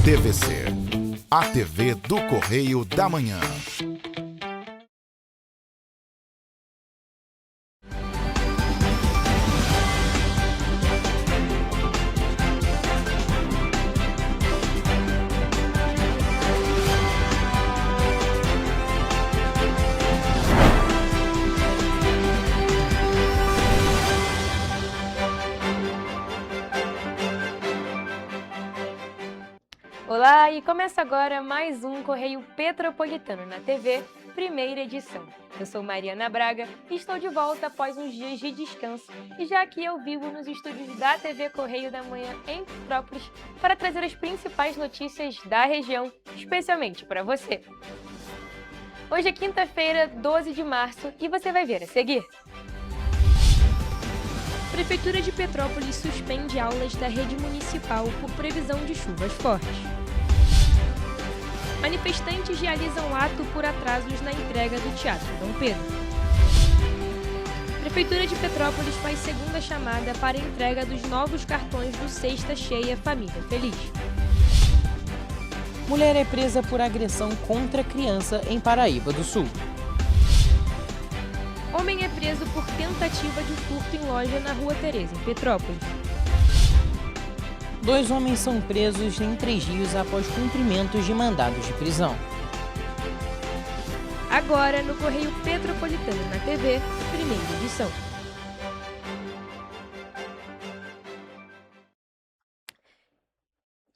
TVC, a TV do Correio da Manhã. Olá, e começa agora mais um Correio Petropolitano na TV, primeira edição. Eu sou Mariana Braga e estou de volta após uns dias de descanso e já aqui ao vivo nos estúdios da TV Correio da Manhã em Petrópolis para trazer as principais notícias da região, especialmente para você. Hoje é quinta-feira, 12 de março e você vai ver a seguir. Prefeitura de Petrópolis suspende aulas da rede municipal por previsão de chuvas fortes. Manifestantes realizam ato por atrasos na entrega do Teatro Dom Pedro. Prefeitura de Petrópolis faz segunda chamada para a entrega dos novos cartões do Sexta Cheia Família Feliz. Mulher é presa por agressão contra criança em Paraíba do Sul. Homem é preso por tentativa de furto em loja na Rua Tereza, em Petrópolis. 2 homens são presos em Três Rios após cumprimentos de mandados de prisão. Agora no Correio Petropolitano na TV, primeira edição.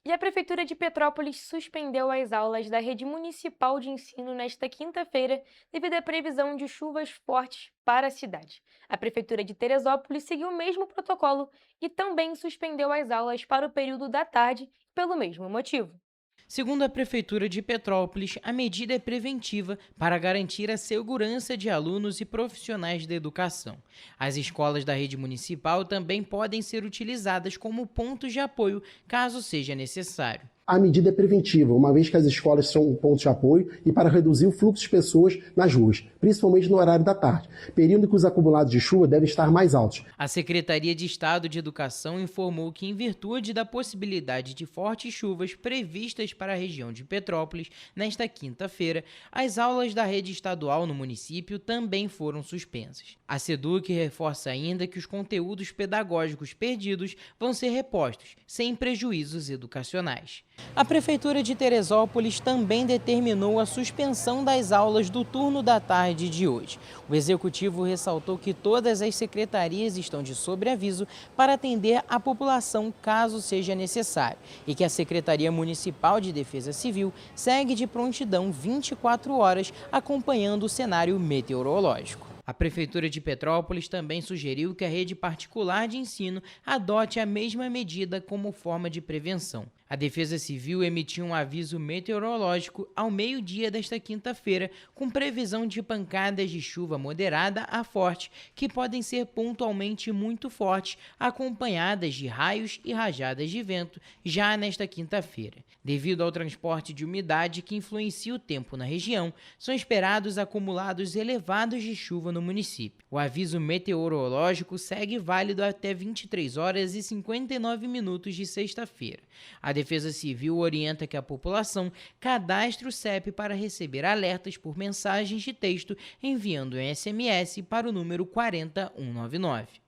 E a Prefeitura de Petrópolis suspendeu as aulas da rede municipal de ensino nesta quinta-feira devido à previsão de chuvas fortes para a cidade. A Prefeitura de Teresópolis seguiu o mesmo protocolo e também suspendeu as aulas para o período da tarde pelo mesmo motivo. Segundo a Prefeitura de Petrópolis, a medida é preventiva para garantir a segurança de alunos e profissionais da educação. As escolas da rede municipal também podem ser utilizadas como pontos de apoio, caso seja necessário. A medida é preventiva, uma vez que as escolas são pontos de apoio e para reduzir o fluxo de pessoas nas ruas, principalmente no horário da tarde, período em que os acumulados de chuva devem estar mais altos. A Secretaria de Estado de Educação informou que, em virtude da possibilidade de fortes chuvas previstas para a região de Petrópolis, nesta quinta-feira, as aulas da rede estadual no município também foram suspensas. A SEDUC reforça ainda que os conteúdos pedagógicos perdidos vão ser repostos, sem prejuízos educacionais. A Prefeitura de Teresópolis também determinou a suspensão das aulas do turno da tarde de hoje. O Executivo ressaltou que todas as secretarias estão de sobreaviso para atender a população caso seja necessário e que a Secretaria Municipal de Defesa Civil segue de prontidão 24 horas acompanhando o cenário meteorológico. A Prefeitura de Petrópolis também sugeriu que a rede particular de ensino adote a mesma medida como forma de prevenção. A Defesa Civil emitiu um aviso meteorológico ao meio-dia desta quinta-feira, com previsão de pancadas de chuva moderada a forte, que podem ser pontualmente muito fortes, acompanhadas de raios e rajadas de vento, já nesta quinta-feira. Devido ao transporte de umidade que influencia o tempo na região, são esperados acumulados elevados de chuva no município. O aviso meteorológico segue válido até 23 horas e 59 minutos de sexta-feira. A Defesa Civil orienta que a população cadastre o CEP para receber alertas por mensagens de texto enviando em SMS para o número 40199.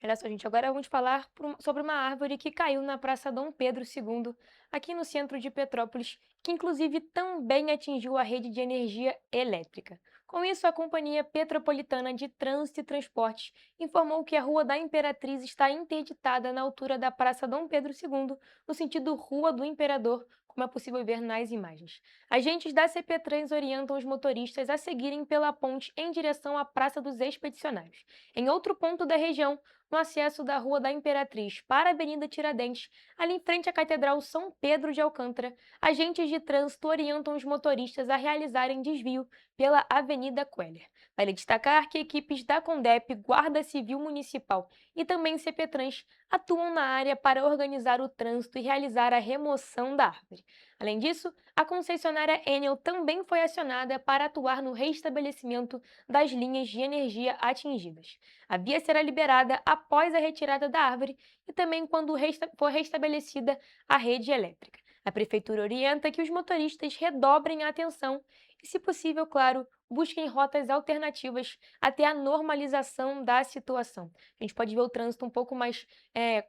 Olha só, gente, agora vamos falar sobre uma árvore que caiu na Praça Dom Pedro II, aqui no centro de Petrópolis, que inclusive também atingiu a rede de energia elétrica. Com isso, a Companhia Petropolitana de Trânsito e Transportes informou que a Rua da Imperatriz está interditada na altura da Praça Dom Pedro II, no sentido Rua do Imperador, como é possível ver nas imagens. Agentes da CP-Trans orientam os motoristas a seguirem pela ponte em direção à Praça dos Expedicionários. Em outro ponto da região, no acesso da Rua da Imperatriz para a Avenida Tiradentes, ali em frente à Catedral São Pedro de Alcântara, agentes de trânsito orientam os motoristas a realizarem desvio pela Avenida Queller. Vale destacar que equipes da Condep, Guarda Civil Municipal e também CPTrans atuam na área para organizar o trânsito e realizar a remoção da árvore. Além disso, a concessionária Enel também foi acionada para atuar no restabelecimento das linhas de energia atingidas. A via será liberada após a retirada da árvore e também quando for restabelecida a rede elétrica. A Prefeitura orienta que os motoristas redobrem a atenção e, se possível, claro, busquem rotas alternativas até a normalização da situação. A gente pode ver o trânsito um pouco mais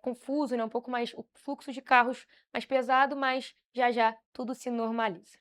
confuso, né? Um pouco mais, o fluxo de carros mais pesado, mas já já tudo se normaliza.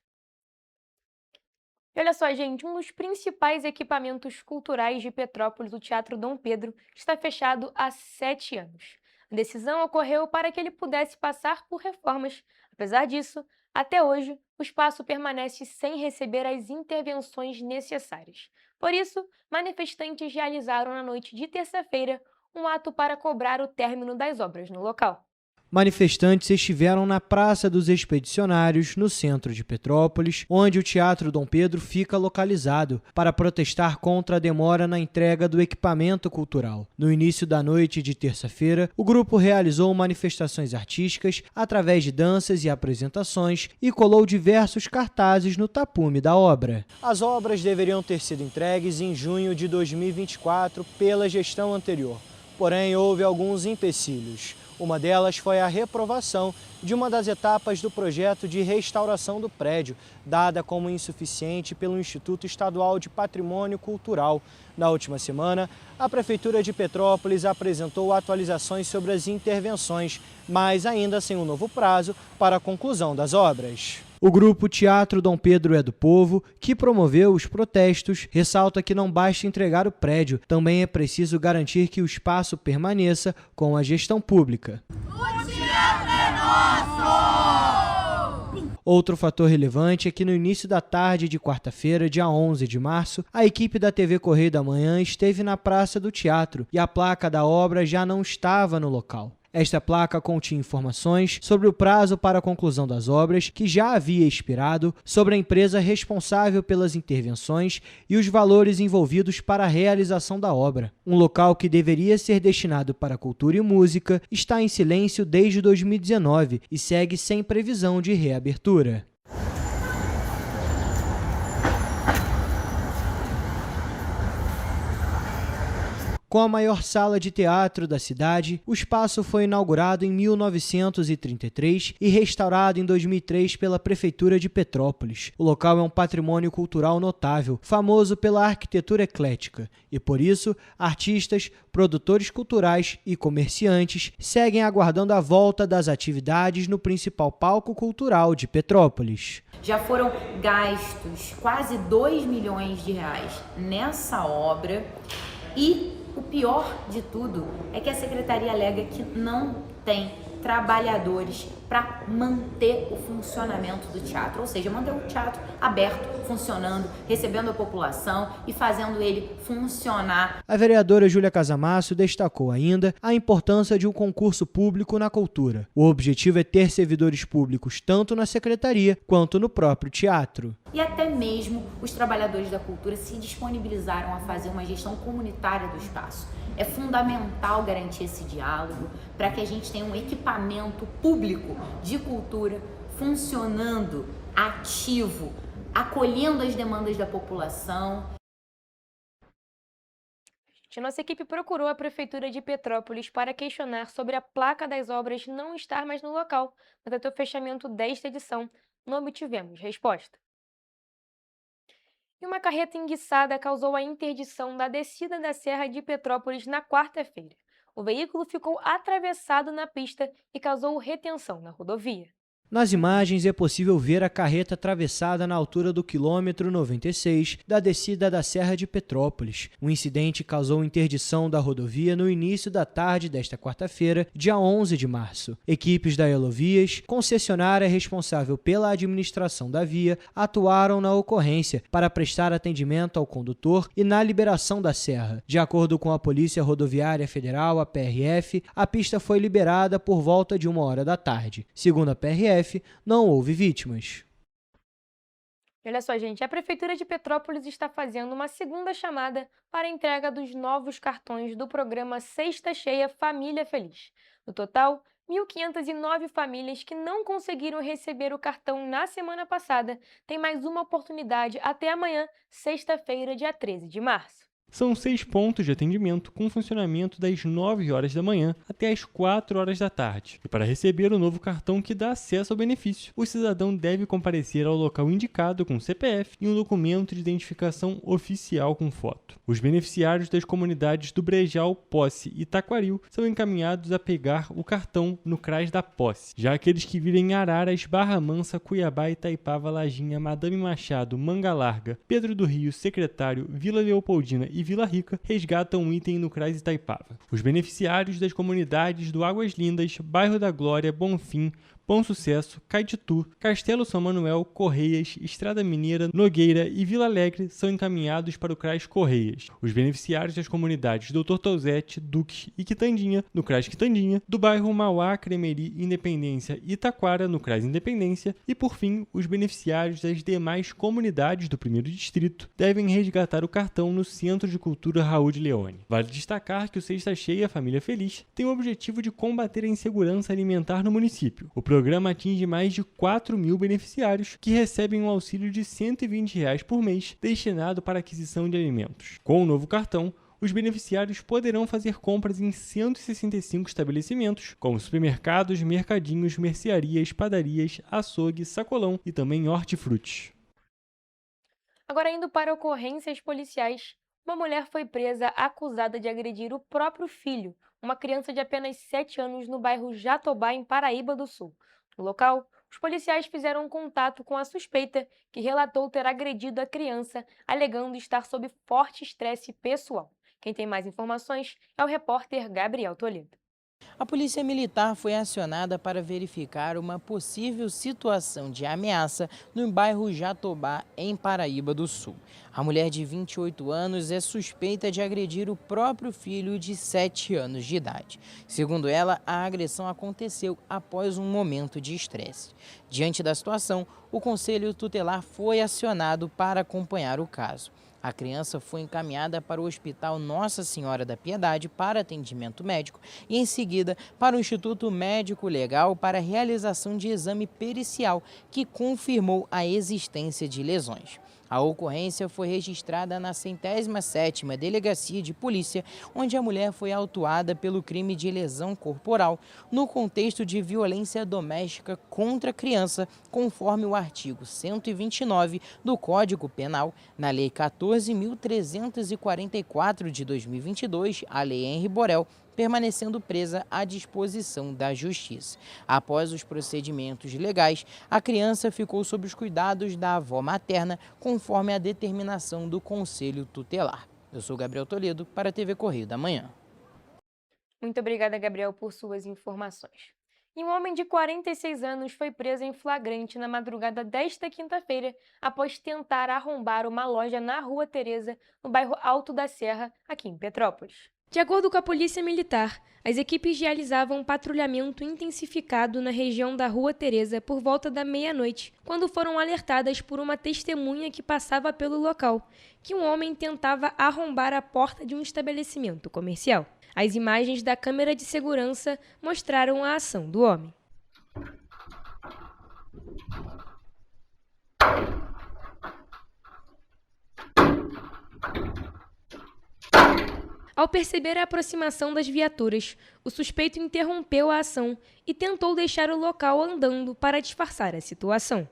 E olha só, gente, um dos principais equipamentos culturais de Petrópolis, o Teatro Dom Pedro, está fechado há 7 anos. A decisão ocorreu para que ele pudesse passar por reformas. Apesar disso, até hoje, o espaço permanece sem receber as intervenções necessárias. Por isso, manifestantes realizaram na noite de terça-feira um ato para cobrar o término das obras no local. Manifestantes estiveram na Praça dos Expedicionários, no centro de Petrópolis, onde o Teatro Dom Pedro fica localizado, para protestar contra a demora na entrega do equipamento cultural. No início da noite de terça-feira, o grupo realizou manifestações artísticas através de danças e apresentações e colou diversos cartazes no tapume da obra. As obras deveriam ter sido entregues em junho de 2024 pela gestão anterior, porém houve alguns empecilhos. Uma delas foi a reprovação de uma das etapas do projeto de restauração do prédio, dada como insuficiente pelo Instituto Estadual de Patrimônio Cultural. Na última semana, a Prefeitura de Petrópolis apresentou atualizações sobre as intervenções, mas ainda sem um novo prazo para a conclusão das obras. O grupo Teatro Dom Pedro é do Povo, que promoveu os protestos, ressalta que não basta entregar o prédio, também é preciso garantir que o espaço permaneça com a gestão pública. O teatro é nosso! Outro fator relevante é que no início da tarde de quarta-feira, dia 11 de março, a equipe da TV Correio da Manhã esteve na Praça do Teatro e a placa da obra já não estava no local. Esta placa continha informações sobre o prazo para a conclusão das obras, que já havia expirado, sobre a empresa responsável pelas intervenções e os valores envolvidos para a realização da obra. Um local que deveria ser destinado para cultura e música está em silêncio desde 2019 e segue sem previsão de reabertura. Com a maior sala de teatro da cidade, o espaço foi inaugurado em 1933 e restaurado em 2003 pela Prefeitura de Petrópolis. O local é um patrimônio cultural notável, famoso pela arquitetura eclética, e por isso, artistas, produtores culturais e comerciantes seguem aguardando a volta das atividades no principal palco cultural de Petrópolis. Já foram gastos quase 2 milhões de reais nessa obra e o pior de tudo é que a secretaria alega que não tem trabalhadores para manter o funcionamento do teatro, ou seja, manter o teatro aberto, funcionando, recebendo a população e fazendo ele funcionar. A vereadora Júlia Casamasso destacou ainda a importância de um concurso público na cultura. O objetivo é ter servidores públicos tanto na secretaria quanto no próprio teatro. E até mesmo os trabalhadores da cultura se disponibilizaram a fazer uma gestão comunitária do espaço. É fundamental garantir esse diálogo para que a gente tenha um equipamento público de cultura funcionando, ativo, acolhendo as demandas da população. Nossa equipe procurou a Prefeitura de Petrópolis para questionar sobre a placa das obras não estar mais no local, mas até o fechamento desta edição não obtivemos resposta. E uma carreta enguiçada causou a interdição da descida da Serra de Petrópolis na quarta-feira. O veículo ficou atravessado na pista e causou retenção na rodovia. Nas imagens é possível ver a carreta atravessada na altura do quilômetro 96 da descida da Serra de Petrópolis. O incidente causou interdição da rodovia no início da tarde desta quarta-feira, dia 11 de março. Equipes da Elovias, concessionária responsável pela administração da via, atuaram na ocorrência para prestar atendimento ao condutor e na liberação da serra. De acordo com a Polícia Rodoviária Federal, a PRF, a pista foi liberada por volta de 1h da tarde. Segundo a PRF, não houve vítimas. Olha só, gente, a Prefeitura de Petrópolis está fazendo uma segunda chamada para a entrega dos novos cartões do programa Sexta Cheia Família Feliz. No total, 1.509 famílias que não conseguiram receber o cartão na semana passada têm mais uma oportunidade até amanhã, sexta-feira, dia 13 de março. São 6 pontos de atendimento com funcionamento das 9 horas da manhã até as 4 horas da tarde. E para receber o novo cartão que dá acesso ao benefício, o cidadão deve comparecer ao local indicado com CPF e um documento de identificação oficial com foto. Os beneficiários das comunidades do Brejal, Posse e Taquaril são encaminhados a pegar o cartão no CRAS da Posse. Já aqueles que vivem em Araras, Barra Mansa, Cuiabá, Itaipava, Lajinha, Madame Machado, Manga Larga, Pedro do Rio, Secretário, Vila Leopoldina e Vila Rica resgatam um item no CRAS Itaipava. Os beneficiários das comunidades do Águas Lindas, Bairro da Glória, Bonfim, Bom Sucesso, Caetitu, Castelo São Manuel, Correias, Estrada Mineira, Nogueira e Vila Alegre são encaminhados para o CRAS Correias. Os beneficiários das comunidades Dr. Touzete, Duques e Quitandinha, no CRAS Quitandinha, do bairro Mauá, Cremeri, Independência e Taquara, no CRAS Independência, e por fim, os beneficiários das demais comunidades do 1º Distrito devem resgatar o cartão no Centro de Cultura Raul de Leone. Vale destacar que o Sexta Cheia Família Feliz tem o objetivo de combater a insegurança alimentar no município. O programa atinge mais de 4.000 beneficiários que recebem um auxílio de R$ 120 por mês destinado para a aquisição de alimentos. Com o novo cartão, os beneficiários poderão fazer compras em 165 estabelecimentos, como supermercados, mercadinhos, mercearias, padarias, açougue, sacolão e também hortifruti. Agora, indo para ocorrências policiais, uma mulher foi presa acusada de agredir o próprio filho, uma criança de apenas 7 anos, no bairro Jatobá, em Paraíba do Sul. No local, os policiais fizeram um contato com a suspeita, que relatou ter agredido a criança, alegando estar sob forte estresse pessoal. Quem tem mais informações é o repórter Gabriel Toledo. A Polícia Militar foi acionada para verificar uma possível situação de ameaça no bairro Jatobá, em Paraíba do Sul. A mulher de 28 anos é suspeita de agredir o próprio filho de 7 anos de idade. Segundo ela, a agressão aconteceu após um momento de estresse. Diante da situação, o Conselho Tutelar foi acionado para acompanhar o caso. A criança foi encaminhada para o Hospital Nossa Senhora da Piedade para atendimento médico e, em seguida, para o Instituto Médico Legal para a realização de exame pericial que confirmou a existência de lesões. A ocorrência foi registrada na 107ª Delegacia de Polícia, onde a mulher foi autuada pelo crime de lesão corporal no contexto de violência doméstica contra a criança, conforme o artigo 129 do Código Penal, na Lei 14.344 de 2022, a Lei Henri Borel, permanecendo presa à disposição da Justiça. Após os procedimentos legais, a criança ficou sob os cuidados da avó materna, conforme a determinação do Conselho Tutelar. Eu sou Gabriel Toledo, para a TV Correio da Manhã. Muito obrigada, Gabriel, por suas informações. E um homem de 46 anos foi preso em flagrante na madrugada desta quinta-feira, após tentar arrombar uma loja na Rua Teresa, no bairro Alto da Serra, aqui em Petrópolis. De acordo com a Polícia Militar, as equipes realizavam um patrulhamento intensificado na região da Rua Teresa por volta da meia-noite, quando foram alertadas por uma testemunha que passava pelo local, que um homem tentava arrombar a porta de um estabelecimento comercial. As imagens da câmera de segurança mostraram a ação do homem. Ao perceber a aproximação das viaturas, o suspeito interrompeu a ação e tentou deixar o local andando para disfarçar a situação.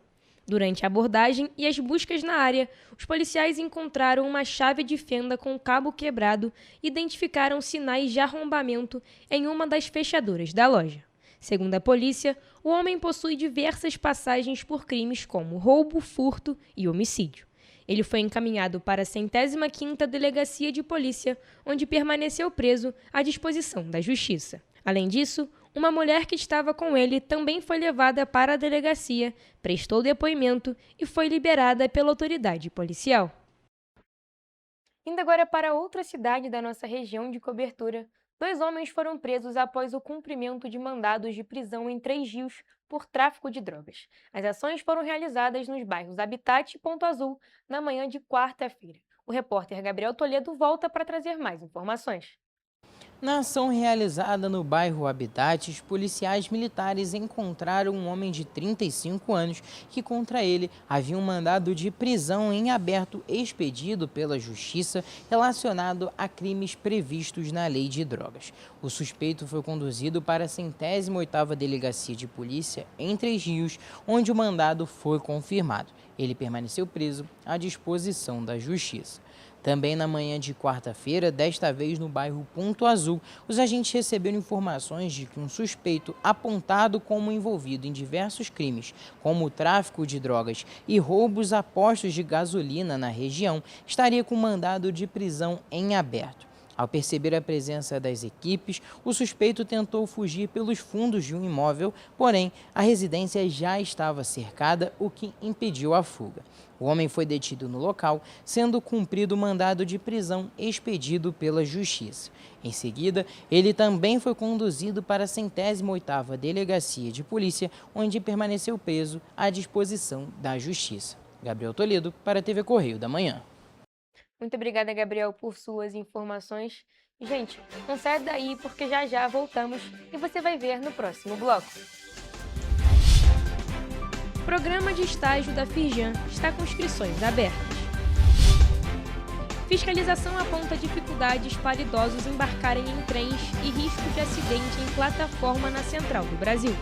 Durante a abordagem e as buscas na área, os policiais encontraram uma chave de fenda com cabo quebrado e identificaram sinais de arrombamento em uma das fechaduras da loja. Segundo a polícia, o homem possui diversas passagens por crimes como roubo, furto e homicídio. Ele foi encaminhado para a 105ª Delegacia de Polícia, onde permaneceu preso à disposição da Justiça. Além disso, uma mulher que estava com ele também foi levada para a delegacia, prestou depoimento e foi liberada pela autoridade policial. Indo agora para outra cidade da nossa região de cobertura, 2 homens foram presos após o cumprimento de mandados de prisão em 3 rios por tráfico de drogas. As ações foram realizadas nos bairros Habitat e Ponto Azul na manhã de quarta-feira. O repórter Gabriel Toledo volta para trazer mais informações. Na ação realizada no bairro Habitats, policiais militares encontraram um homem de 35 anos que contra ele havia um mandado de prisão em aberto expedido pela Justiça relacionado a crimes previstos na Lei de Drogas. O suspeito foi conduzido para a 108ª Delegacia de Polícia em Três Rios, onde o mandado foi confirmado. Ele permaneceu preso à disposição da Justiça. Também na manhã de quarta-feira, desta vez no bairro Ponto Azul, os agentes receberam informações de que um suspeito apontado como envolvido em diversos crimes, como o tráfico de drogas e roubos a postos de gasolina na região, estaria com mandado de prisão em aberto. Ao perceber a presença das equipes, o suspeito tentou fugir pelos fundos de um imóvel, porém, a residência já estava cercada, o que impediu a fuga. O homem foi detido no local, sendo cumprido o mandado de prisão expedido pela Justiça. Em seguida, ele também foi conduzido para a 108ª Delegacia de Polícia, onde permaneceu preso à disposição da Justiça. Gabriel Toledo, para a TV Correio da Manhã. Muito obrigada, Gabriel, por suas informações. Gente, não sai daí porque já já voltamos e você vai ver no próximo bloco. O programa de estágio da Firjan está com inscrições abertas. Fiscalização aponta dificuldades para idosos embarcarem em trens e risco de acidente em plataforma na Central do Brasil.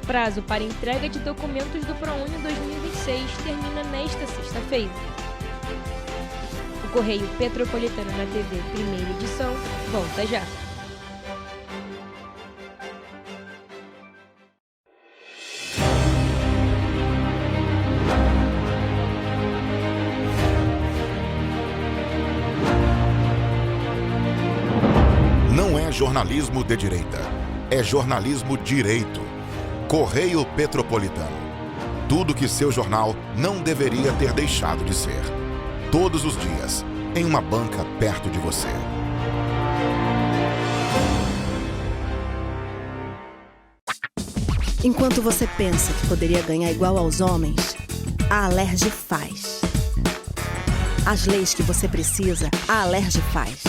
Prazo para entrega de documentos do ProUni 2026 termina nesta sexta-feira. O Correio Petropolitano na TV, primeira edição, volta já. Não é jornalismo de direita, é jornalismo direito. Correio Petropolitano. Tudo que seu jornal não deveria ter deixado de ser. Todos os dias, em uma banca perto de você. Enquanto você pensa que poderia ganhar igual aos homens, a Alerj faz. As leis que você precisa, a Alerj faz.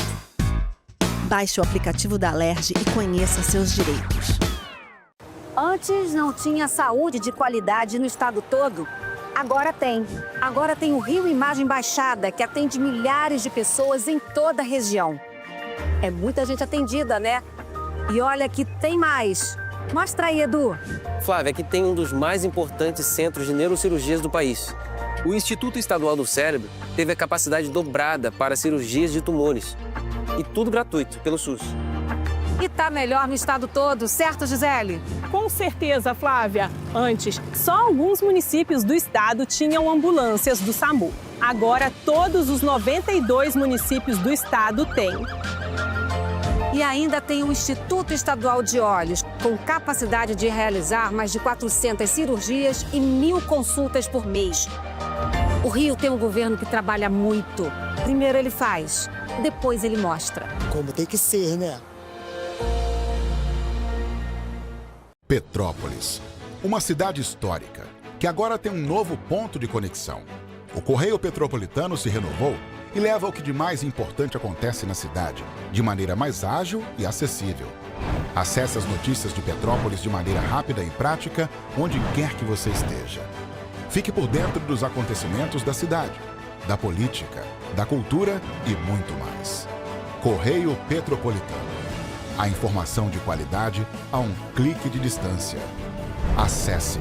Baixe o aplicativo da Alerj e conheça seus direitos. Antes não tinha saúde de qualidade no estado todo. Agora tem. Agora tem o Rio Imagem Baixada, que atende milhares de pessoas em toda a região. É muita gente atendida, né? E olha que tem mais. Mostra aí, Edu. Flávia, aqui tem um dos mais importantes centros de neurocirurgias do país. O Instituto Estadual do Cérebro teve a capacidade dobrada para cirurgias de tumores. E tudo gratuito, pelo SUS. E tá melhor no estado todo, certo, Gisele? Com certeza, Flávia. Antes, só alguns municípios do estado tinham ambulâncias do SAMU. Agora, todos os 92 municípios do estado têm. E ainda tem o Instituto Estadual de Olhos, com capacidade de realizar mais de 400 cirurgias e 1.000 consultas por mês. O Rio tem um governo que trabalha muito. Primeiro ele faz, depois ele mostra. Como tem que ser, né? Petrópolis, uma cidade histórica, que agora tem um novo ponto de conexão. O Correio Petropolitano se renovou e leva o que de mais importante acontece na cidade, de maneira mais ágil e acessível. Acesse as notícias de Petrópolis de maneira rápida e prática, onde quer que você esteja. Fique por dentro dos acontecimentos da cidade, da política, da cultura e muito mais. Correio Petropolitano. A informação de qualidade a um clique de distância. Acesse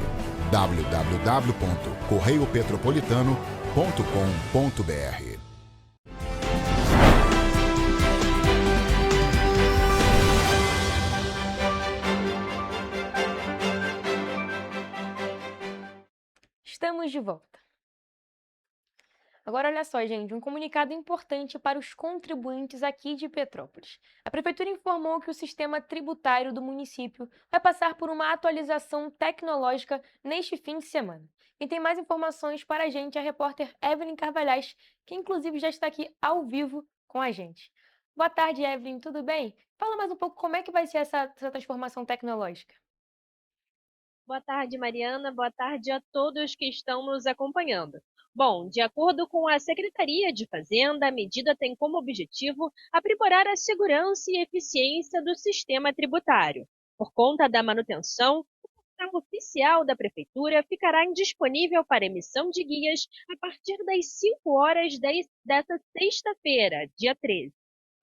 www.correiopetropolitano.com.br. Estamos de volta. Agora, olha só, gente, um comunicado importante para os contribuintes aqui de Petrópolis. A Prefeitura informou que o sistema tributário do município vai passar por uma atualização tecnológica neste fim de semana. Quem tem mais informações para a gente é a repórter Evelyn Carvalhais, que inclusive já está aqui ao vivo com a gente. Boa tarde, Evelyn, tudo bem? Fala mais um pouco como é que vai ser essa transformação tecnológica. Boa tarde, Mariana. Boa tarde a todos que estão nos acompanhando. Bom, de acordo com a Secretaria de Fazenda, a medida tem como objetivo aprimorar a segurança e eficiência do sistema tributário. Por conta da manutenção, o portal oficial da Prefeitura ficará indisponível para emissão de guias a partir das 5 horas desta sexta-feira, dia 13.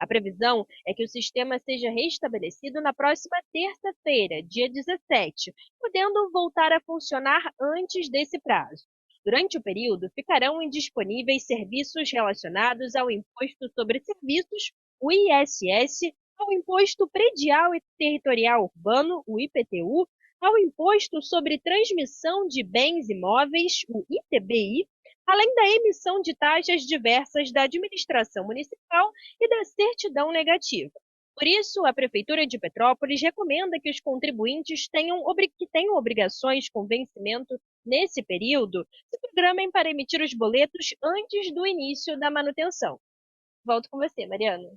A previsão é que o sistema seja restabelecido na próxima terça-feira, dia 17, podendo voltar a funcionar antes desse prazo. Durante o período, ficarão indisponíveis serviços relacionados ao Imposto sobre Serviços, o ISS, ao Imposto Predial e Territorial Urbano, o IPTU, ao Imposto sobre Transmissão de Bens Imóveis, o ITBI, além da emissão de taxas diversas da administração municipal e da certidão negativa. Por isso, a Prefeitura de Petrópolis recomenda que os contribuintes que tenham obrigações com vencimento nesse período se programem para emitir os boletos antes do início da manutenção. Volto com você, Mariana.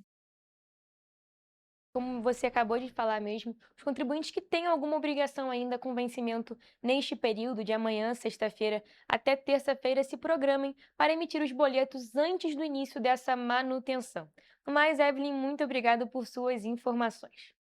Como você acabou de falar mesmo, os contribuintes que tenham alguma obrigação ainda com vencimento neste período de amanhã, sexta-feira, até terça-feira, se programem para emitir os boletos antes do início dessa manutenção. No mais, Evelyn, muito obrigada por suas informações.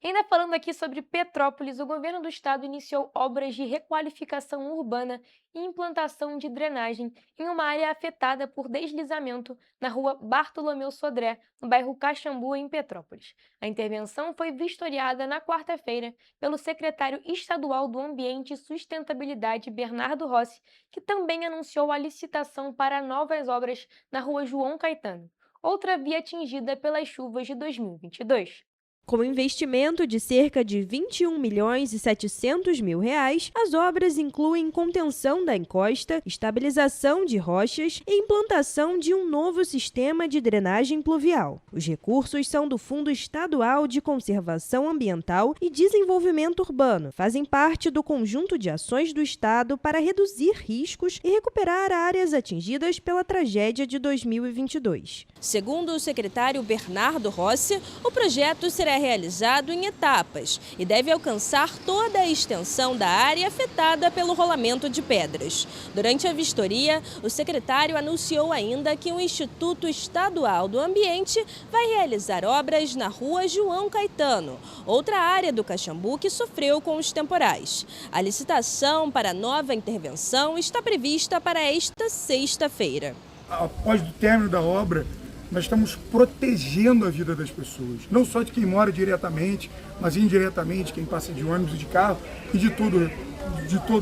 Ainda falando aqui sobre Petrópolis, o governo do estado iniciou obras de requalificação urbana e implantação de drenagem em uma área afetada por deslizamento na rua Bartolomeu Sodré, no bairro Caxambu, em Petrópolis. A intervenção foi vistoriada na quarta-feira pelo secretário estadual do Ambiente e Sustentabilidade, Bernardo Rossi, que também anunciou a licitação para novas obras na rua João Caetano, outra via atingida pelas chuvas de 2022. Com investimento de cerca de R$ 21.700.000, as obras incluem contenção da encosta, estabilização de rochas e implantação de um novo sistema de drenagem pluvial. Os recursos são do Fundo Estadual de Conservação Ambiental e Desenvolvimento Urbano. Fazem parte do conjunto de ações do Estado para reduzir riscos e recuperar áreas atingidas pela tragédia de 2022. Segundo o secretário Bernardo Rossi, o projeto será realizado em etapas e deve alcançar toda a extensão da área afetada pelo rolamento de pedras. Durante a vistoria, o secretário anunciou ainda que o Instituto Estadual do Ambiente vai realizar obras na rua João Caetano, outra área do Caxambu que sofreu com os temporais. A licitação para a nova intervenção está prevista para esta sexta-feira. Após o término da obra, nós estamos protegendo a vida das pessoas, não só de quem mora diretamente, mas indiretamente, quem passa de ônibus e de carro e de todo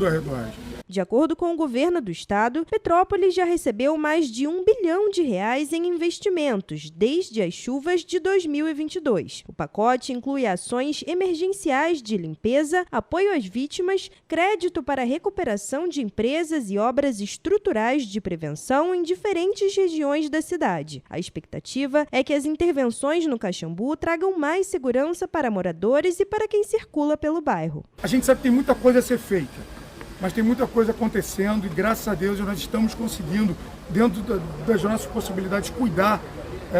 ao redor. De acordo com o governo do estado, Petrópolis já recebeu mais de R$ 1 bilhão em investimentos desde as chuvas de 2022. O pacote inclui ações emergenciais de limpeza, apoio às vítimas, crédito para recuperação de empresas e obras estruturais de prevenção em diferentes regiões da cidade. A expectativa é que as intervenções no Caxambu tragam mais segurança para moradores e para quem circula pelo bairro. A gente sabe que tem muita coisa a ser feita, mas tem muita coisa acontecendo e, graças a Deus, nós estamos conseguindo, dentro das nossas possibilidades, cuidar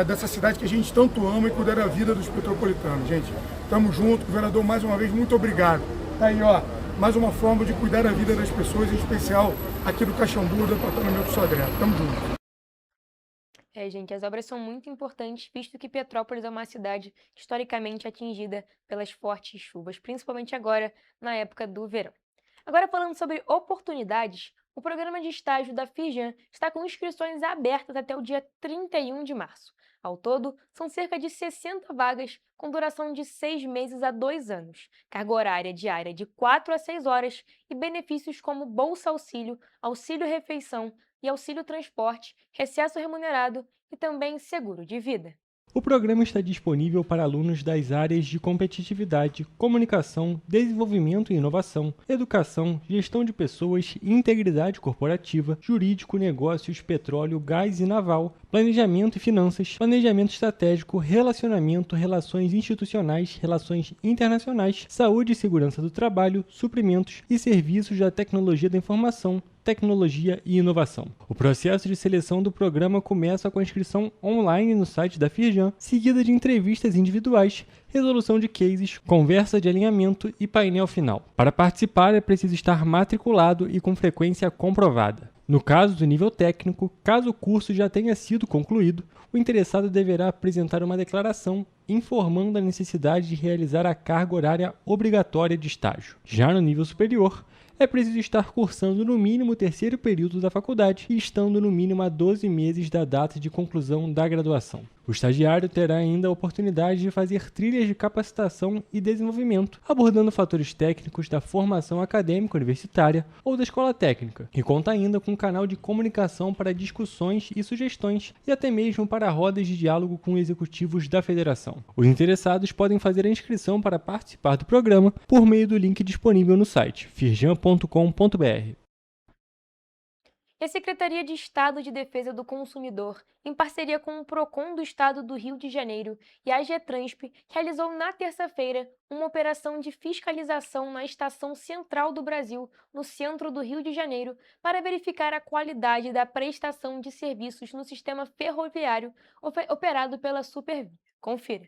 dessa cidade que a gente tanto ama e cuidar da vida dos petropolitanos. Gente, estamos juntos. Governador, mais uma vez, muito obrigado. Tá aí, ó, mais uma forma de cuidar da vida das pessoas, em especial aqui do Caxambu, do departamento Sodré. Tamo junto. Gente, as obras são muito importantes, visto que Petrópolis é uma cidade historicamente atingida pelas fortes chuvas, principalmente agora, na época do verão. Agora, falando sobre oportunidades, o programa de estágio da Fijan está com inscrições abertas até o dia 31 de março. Ao todo, são cerca de 60 vagas com duração de 6 meses a 2 anos, carga horária diária de 4 a 6 horas e benefícios como Bolsa Auxílio, Auxílio Refeição e Auxílio Transporte, recesso remunerado e também seguro de vida. O programa está disponível para alunos das áreas de competitividade, comunicação, desenvolvimento e inovação, educação, gestão de pessoas, integridade corporativa, jurídico, negócios, petróleo, gás e naval, planejamento e finanças, planejamento estratégico, relacionamento, relações institucionais, relações internacionais, saúde e segurança do trabalho, suprimentos e serviços da tecnologia da informação, tecnologia e inovação. O processo de seleção do programa começa com a inscrição online no site da Firjan, seguida de entrevistas individuais, resolução de cases, conversa de alinhamento e painel final. Para participar é preciso estar matriculado e com frequência comprovada. No caso do nível técnico, caso o curso já tenha sido concluído, o interessado deverá apresentar uma declaração informando a necessidade de realizar a carga horária obrigatória de estágio. Já no nível superior, é preciso estar cursando no mínimo o terceiro período da faculdade e estando no mínimo a 12 meses da data de conclusão da graduação. O estagiário terá ainda a oportunidade de fazer trilhas de capacitação e desenvolvimento, abordando fatores técnicos da formação acadêmica universitária ou da escola técnica, e conta ainda com um canal de comunicação para discussões e sugestões e até mesmo para rodas de diálogo com executivos da federação. Os interessados podem fazer a inscrição para participar do programa por meio do link disponível no site firjan.com.br. E a Secretaria de Estado de Defesa do Consumidor, em parceria com o PROCON do Estado do Rio de Janeiro e a GETRANSP, realizou na terça-feira uma operação de fiscalização na Estação Central do Brasil, no centro do Rio de Janeiro, para verificar a qualidade da prestação de serviços no sistema ferroviário operado pela Supervia. Confira.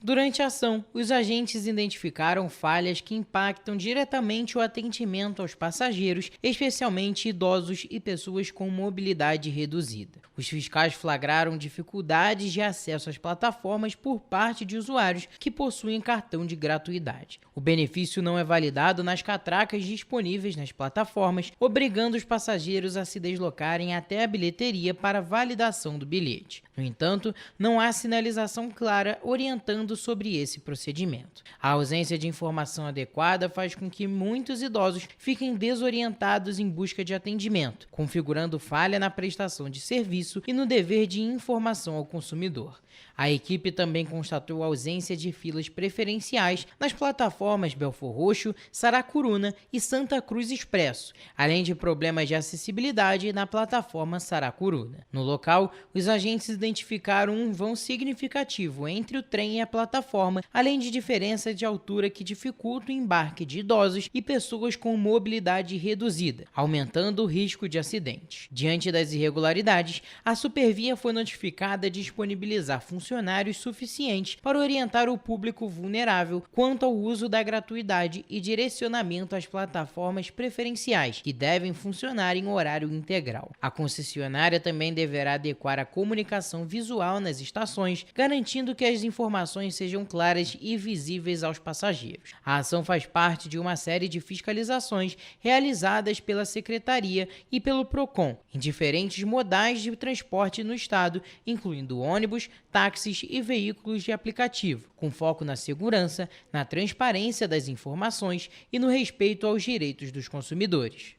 Durante a ação, os agentes identificaram falhas que impactam diretamente o atendimento aos passageiros, especialmente idosos e pessoas com mobilidade reduzida. Os fiscais flagraram dificuldades de acesso às plataformas por parte de usuários que possuem cartão de gratuidade. O benefício não é validado nas catracas disponíveis nas plataformas, obrigando os passageiros a se deslocarem até a bilheteria para validação do bilhete. No entanto, não há sinalização clara orientando sobre esse procedimento. A ausência de informação adequada faz com que muitos idosos fiquem desorientados em busca de atendimento, configurando falha na prestação de serviço e no dever de informação ao consumidor. A equipe também constatou a ausência de filas preferenciais nas plataformas Belfor Roxo, Saracuruna e Santa Cruz Expresso, além de problemas de acessibilidade na plataforma Saracuruna. No local, os agentes identificaram um vão significativo entre o trem e a plataforma, além de diferença de altura que dificulta o embarque de idosos e pessoas com mobilidade reduzida, aumentando o risco de acidentes. Diante das irregularidades, a Supervia foi notificada de disponibilizar funcionários suficientes para orientar o público vulnerável quanto ao uso da gratuidade e direcionamento às plataformas preferenciais, que devem funcionar em horário integral. A concessionária também deverá adequar a comunicação visual nas estações, garantindo que as informações sejam claras e visíveis aos passageiros. A ação faz parte de uma série de fiscalizações realizadas pela Secretaria e pelo PROCON em diferentes modais de transporte no estado, incluindo ônibus, táxis e veículos de aplicativo, com foco na segurança, na transparência das informações e no respeito aos direitos dos consumidores.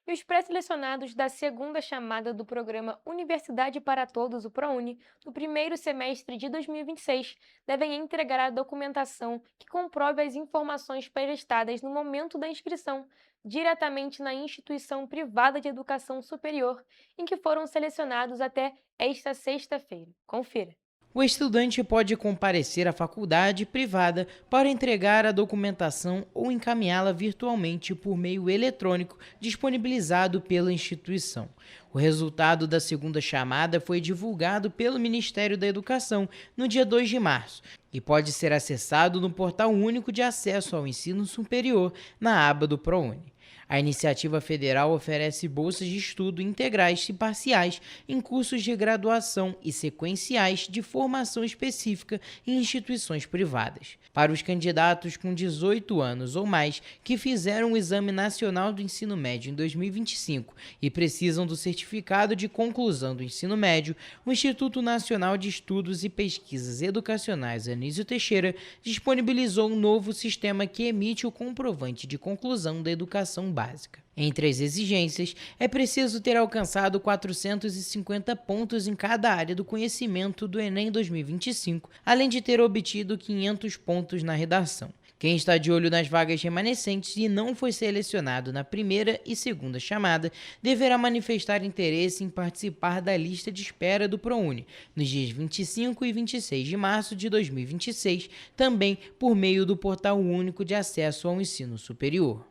E os pré-selecionados da segunda chamada do programa Universidade para Todos, o ProUni, no primeiro semestre de 2026, devem entregar a documentação que comprove as informações prestadas no momento da inscrição, diretamente na instituição privada de educação superior, em que foram selecionados até esta sexta-feira. Confira. O estudante pode comparecer à faculdade privada para entregar a documentação ou encaminhá-la virtualmente por meio eletrônico disponibilizado pela instituição. O resultado da segunda chamada foi divulgado pelo Ministério da Educação no dia 2 de março e pode ser acessado no Portal Único de Acesso ao Ensino Superior, na aba do ProUni. A iniciativa federal oferece bolsas de estudo integrais e parciais em cursos de graduação e sequenciais de formação específica em instituições privadas. Para os candidatos com 18 anos ou mais que fizeram o Exame Nacional do Ensino Médio em 2025 e precisam do certificado de conclusão do ensino médio, o Instituto Nacional de Estudos e Pesquisas Educacionais Anísio Teixeira disponibilizou um novo sistema que emite o comprovante de conclusão da educação básica. Entre as exigências, é preciso ter alcançado 450 pontos em cada área do conhecimento do Enem 2025, além de ter obtido 500 pontos na redação. Quem está de olho nas vagas remanescentes e não foi selecionado na primeira e segunda chamada, deverá manifestar interesse em participar da lista de espera do ProUni, nos dias 25 e 26 de março de 2026, também por meio do Portal Único de Acesso ao Ensino Superior.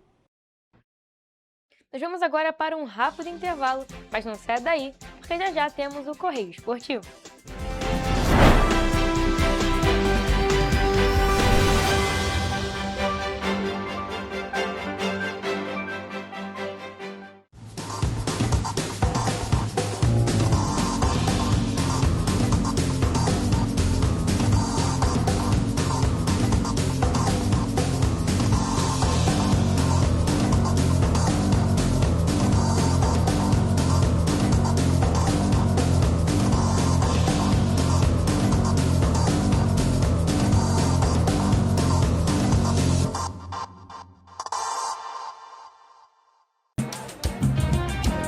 Nós vamos agora para um rápido intervalo, mas não saia daí, porque já já temos o Correio Esportivo.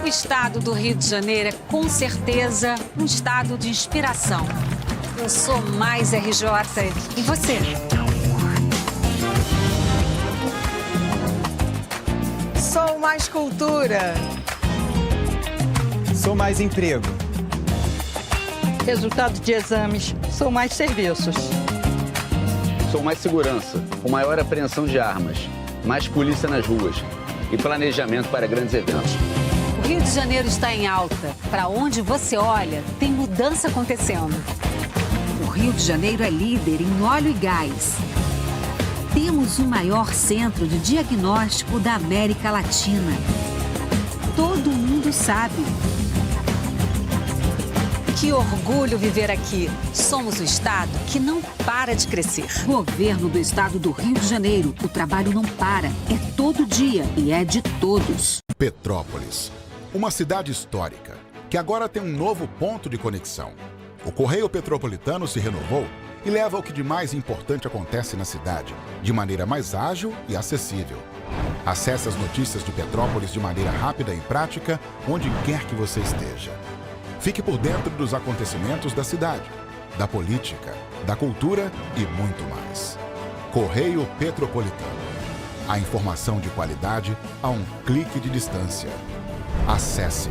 O estado do Rio de Janeiro é, com certeza, um estado de inspiração. Eu sou mais RJ. E você? Sou mais cultura. Sou mais emprego. Resultado de exames. Sou mais serviços. Sou mais segurança, com maior apreensão de armas, mais polícia nas ruas e planejamento para grandes eventos. O Rio de Janeiro está em alta. Para onde você olha, tem mudança acontecendo. O Rio de Janeiro é líder em óleo e gás. Temos o maior centro de diagnóstico da América Latina. Todo mundo sabe. Que orgulho viver aqui. Somos o estado que não para de crescer. Governo do estado do Rio de Janeiro. O trabalho não para. É todo dia e é de todos. Petrópolis, uma cidade histórica que agora tem um novo ponto de conexão. O Correio Petropolitano se renovou e leva o que de mais importante acontece na cidade, de maneira mais ágil e acessível. Acesse as notícias de Petrópolis de maneira rápida e prática, onde quer que você esteja. Fique por dentro dos acontecimentos da cidade, da política, da cultura e muito mais. Correio Petropolitano. A informação de qualidade a um clique de distância. Acesse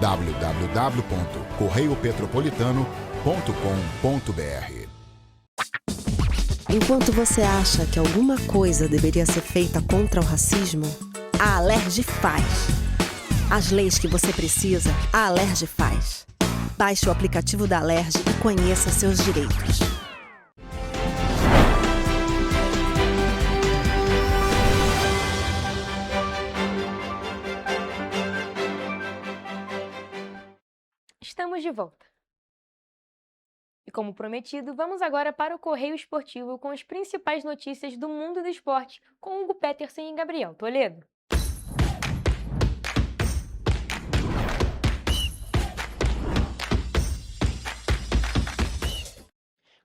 www.correiopetropolitano.com.br. Enquanto você acha que alguma coisa deveria ser feita contra o racismo, a Alerj faz. As leis que você precisa, a Alerj faz. Baixe o aplicativo da Alerj e conheça seus direitos. Estamos de volta. E como prometido, vamos agora para o Correio Esportivo com as principais notícias do mundo do esporte, com Hugo Petersen e Gabriel Toledo.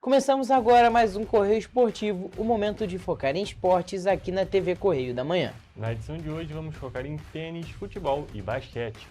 Começamos agora mais um Correio Esportivo, o momento de focar em esportes aqui na TV Correio da Manhã. Na edição de hoje vamos focar em tênis, futebol e basquete.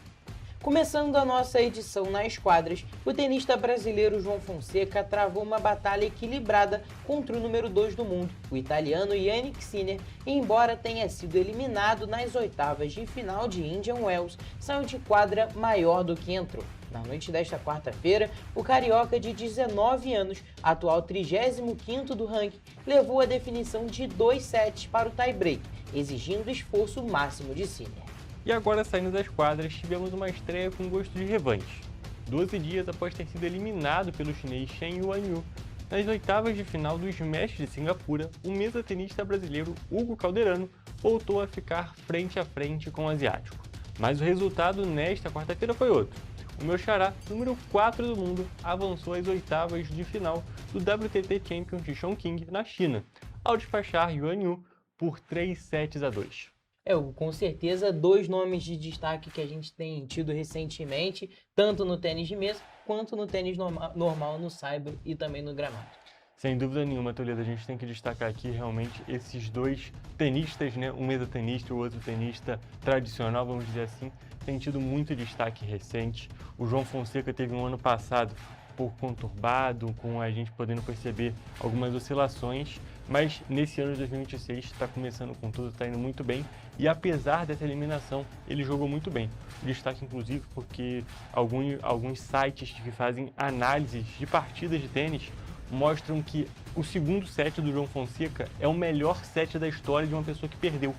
Começando a nossa edição nas quadras, o tenista brasileiro João Fonseca travou uma batalha equilibrada contra o número 2 do mundo, o italiano Jannik Sinner, e embora tenha sido eliminado nas oitavas de final de Indian Wells, saiu de quadra maior do que entrou. Na noite desta quarta-feira, o carioca de 19 anos, atual 35º do ranking, levou a definição de 2 sets para o tie-break, exigindo o esforço máximo de Sinner. E agora, saindo das quadras, tivemos uma estreia com gosto de revanche. 12 dias após ter sido eliminado pelo chinês Chen Yuanyu, nas oitavas de final do Smash de Singapura, o mesa-tenista brasileiro Hugo Calderano voltou a ficar frente a frente com o asiático. Mas o resultado nesta quarta-feira foi outro. O meu xará, número 4 do mundo, avançou às oitavas de final do WTT Champion de Chongqing, na China, ao despachar Yuanyu por 3-2. Com certeza, 2 nomes de destaque que a gente tem tido recentemente, tanto no tênis de mesa, quanto no tênis normal no saibro e também no gramado. Sem dúvida nenhuma, Toledo, a gente tem que destacar aqui realmente esses 2 tenistas, né? Um mesa-tenista e o outro tenista tradicional, vamos dizer assim, tem tido muito destaque recente. O João Fonseca teve um ano passado pouco conturbado, com a gente podendo perceber algumas oscilações, mas nesse ano de 2026 está começando com tudo, está indo muito bem, e apesar dessa eliminação, ele jogou muito bem. Destaque inclusive porque alguns sites que fazem análises de partidas de tênis mostram que o segundo set do João Fonseca é o melhor set da história de uma pessoa que perdeu.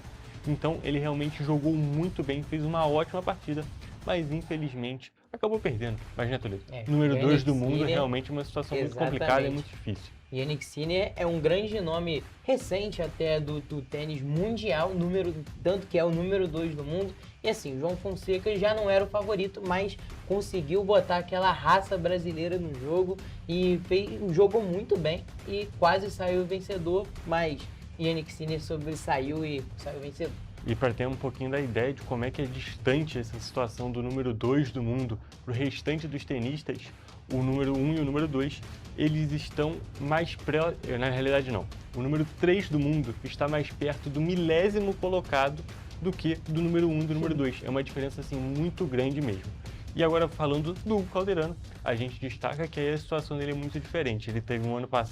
Então ele realmente jogou muito bem, fez uma ótima partida, mas infelizmente acabou perdendo. Mas, né, Toledo? Número 2 do mundo, realmente uma situação muito complicada e muito difícil. Jannik Sinner é um grande nome recente até do tênis mundial, tanto que é o número 2 do mundo. E assim, o João Fonseca já não era o favorito, mas conseguiu botar aquela raça brasileira no jogo e jogou muito bem e quase saiu vencedor, mas Jannik Sinner sobressaiu e saiu vencedor. E para ter um pouquinho da ideia de como é que é distante essa situação do número 2 do mundo para o restante dos tenistas, o número 1 e o número 2, eles estão mais na realidade não. O número 3 do mundo está mais perto do 1000º colocado do que do número 1 e do número 2. É uma diferença assim muito grande mesmo. E agora falando do Hugo Calderano, a gente destaca que aí a situação dele é muito diferente. Ele teve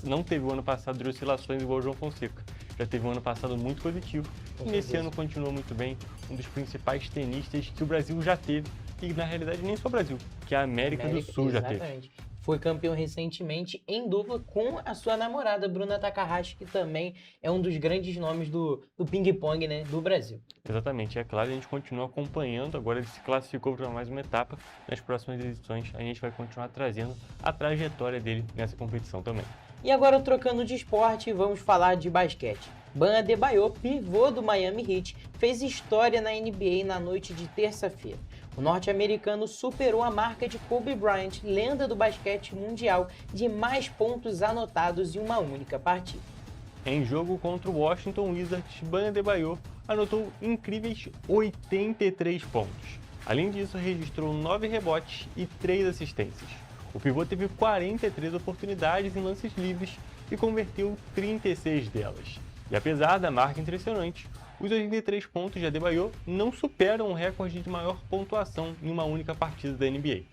não teve o ano passado de oscilações igual o João Fonseca. Já teve um ano passado muito positivo e nesse ano continuou muito bem. Um dos principais tenistas que o Brasil já teve, e na realidade nem só o Brasil, que a América do Sul já teve. Foi campeão recentemente em dupla com a sua namorada, Bruna Takahashi, que também é um dos grandes nomes do ping-pong, né, do Brasil. Exatamente, é claro, a gente continua acompanhando, agora ele se classificou para mais uma etapa. Nas próximas edições a gente vai continuar trazendo a trajetória dele nessa competição também. E agora, trocando de esporte, vamos falar de basquete. Bam Adebayo, pivô do Miami Heat, fez história na NBA na noite de terça-feira. O norte-americano superou a marca de Kobe Bryant, lenda do basquete mundial, de mais pontos anotados em uma única partida. Em jogo contra o Washington Wizards, Bam Adebayo anotou incríveis 83 pontos. Além disso, registrou 9 rebotes e 3 assistências. O pivô teve 43 oportunidades em lances livres e converteu 36 delas. E apesar da marca impressionante, os 83 pontos de Adebayo não superam o recorde de maior pontuação em uma única partida da NBA.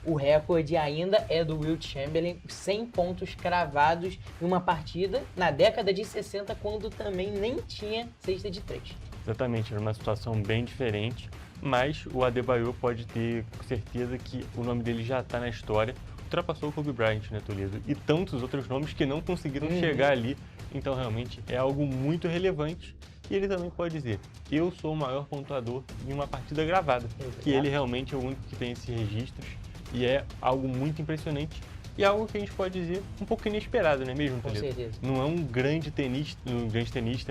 O recorde ainda é do Wilt Chamberlain, 100 pontos cravados em uma partida na década de 60, quando também nem tinha cesta de 3. Exatamente, era uma situação bem diferente, mas o Adebayo pode ter certeza que o nome dele já está na história. Ultrapassou o Kobe Bryant, né, Toledo? E tantos outros nomes que não conseguiram chegar ali. Então, realmente, é algo muito relevante. E ele também pode dizer, eu sou o maior pontuador em uma partida gravada. Que ele realmente é o único que tem esses registros. E é algo muito impressionante. E algo que a gente pode dizer um pouco inesperado, não é mesmo, Toledo? Com certeza. Não é um grande tenista,